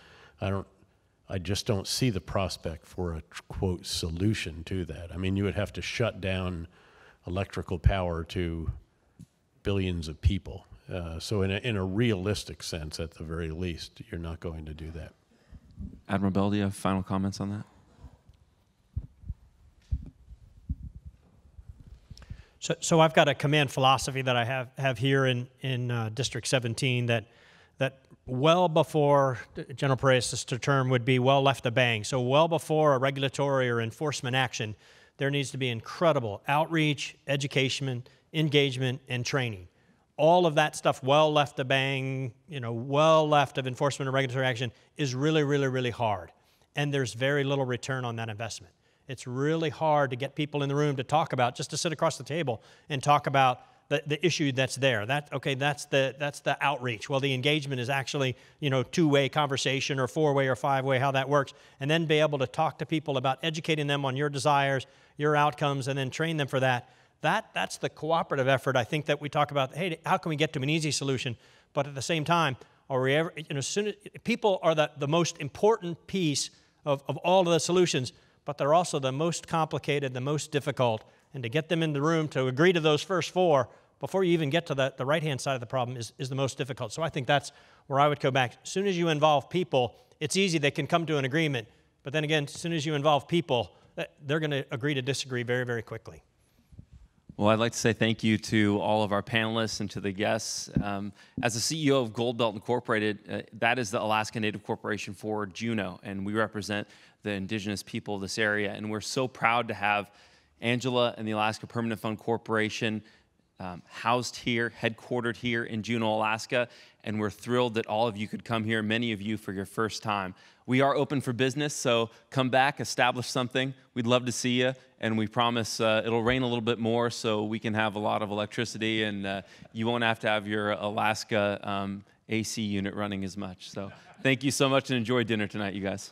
I just don't see the prospect for a quote solution to that. I mean, you would have to shut down electrical power to billions of people. So in a realistic sense, at the very least, you're not going to do that. Admiral Bell, do you have final comments on that? So I've got a command philosophy that I have here in District 17 that well before General Petraeus' term would be well left a bang. So well before a regulatory or enforcement action, there needs to be incredible outreach, education, engagement, and training. All of that stuff well left a bang, well left of enforcement or regulatory action is really, really, really hard. And there's very little return on that investment. It's really hard to get people in the room to talk about, just to sit across the table and talk about the issue that's there. That's the outreach. Well, the engagement is actually, 2-way conversation or 4-way or 5-way, how that works. And then be able to talk to people about educating them on your desires, your outcomes, and then train them for that. That's the cooperative effort, I think, that we talk about. Hey, how can we get to an easy solution? But at the same time, people are the most important piece of all of the solutions, but they're also the most complicated, the most difficult. And to get them in the room to agree to those first 4 before you even get to the right-hand side of the problem is the most difficult. So I think that's where I would go back. As soon as you involve people, it's easy. They can come to an agreement. But then again, as soon as you involve people, they're going to agree to disagree very, very quickly. Well, I'd like to say thank you to all of our panelists and to the guests. As the CEO of Gold Belt Incorporated, that is the Alaska Native Corporation for Juneau, and we represent the indigenous people of this area. And we're so proud to have Angela and the Alaska Permanent Fund Corporation housed here, headquartered here in Juneau, Alaska, and we're thrilled that all of you could come here, many of you for your first time. We are open for business, so come back, establish something. We'd love to see you, and we promise it'll rain a little bit more so we can have a lot of electricity, and you won't have to have your Alaska AC unit running as much. So thank you so much, and enjoy dinner tonight, you guys.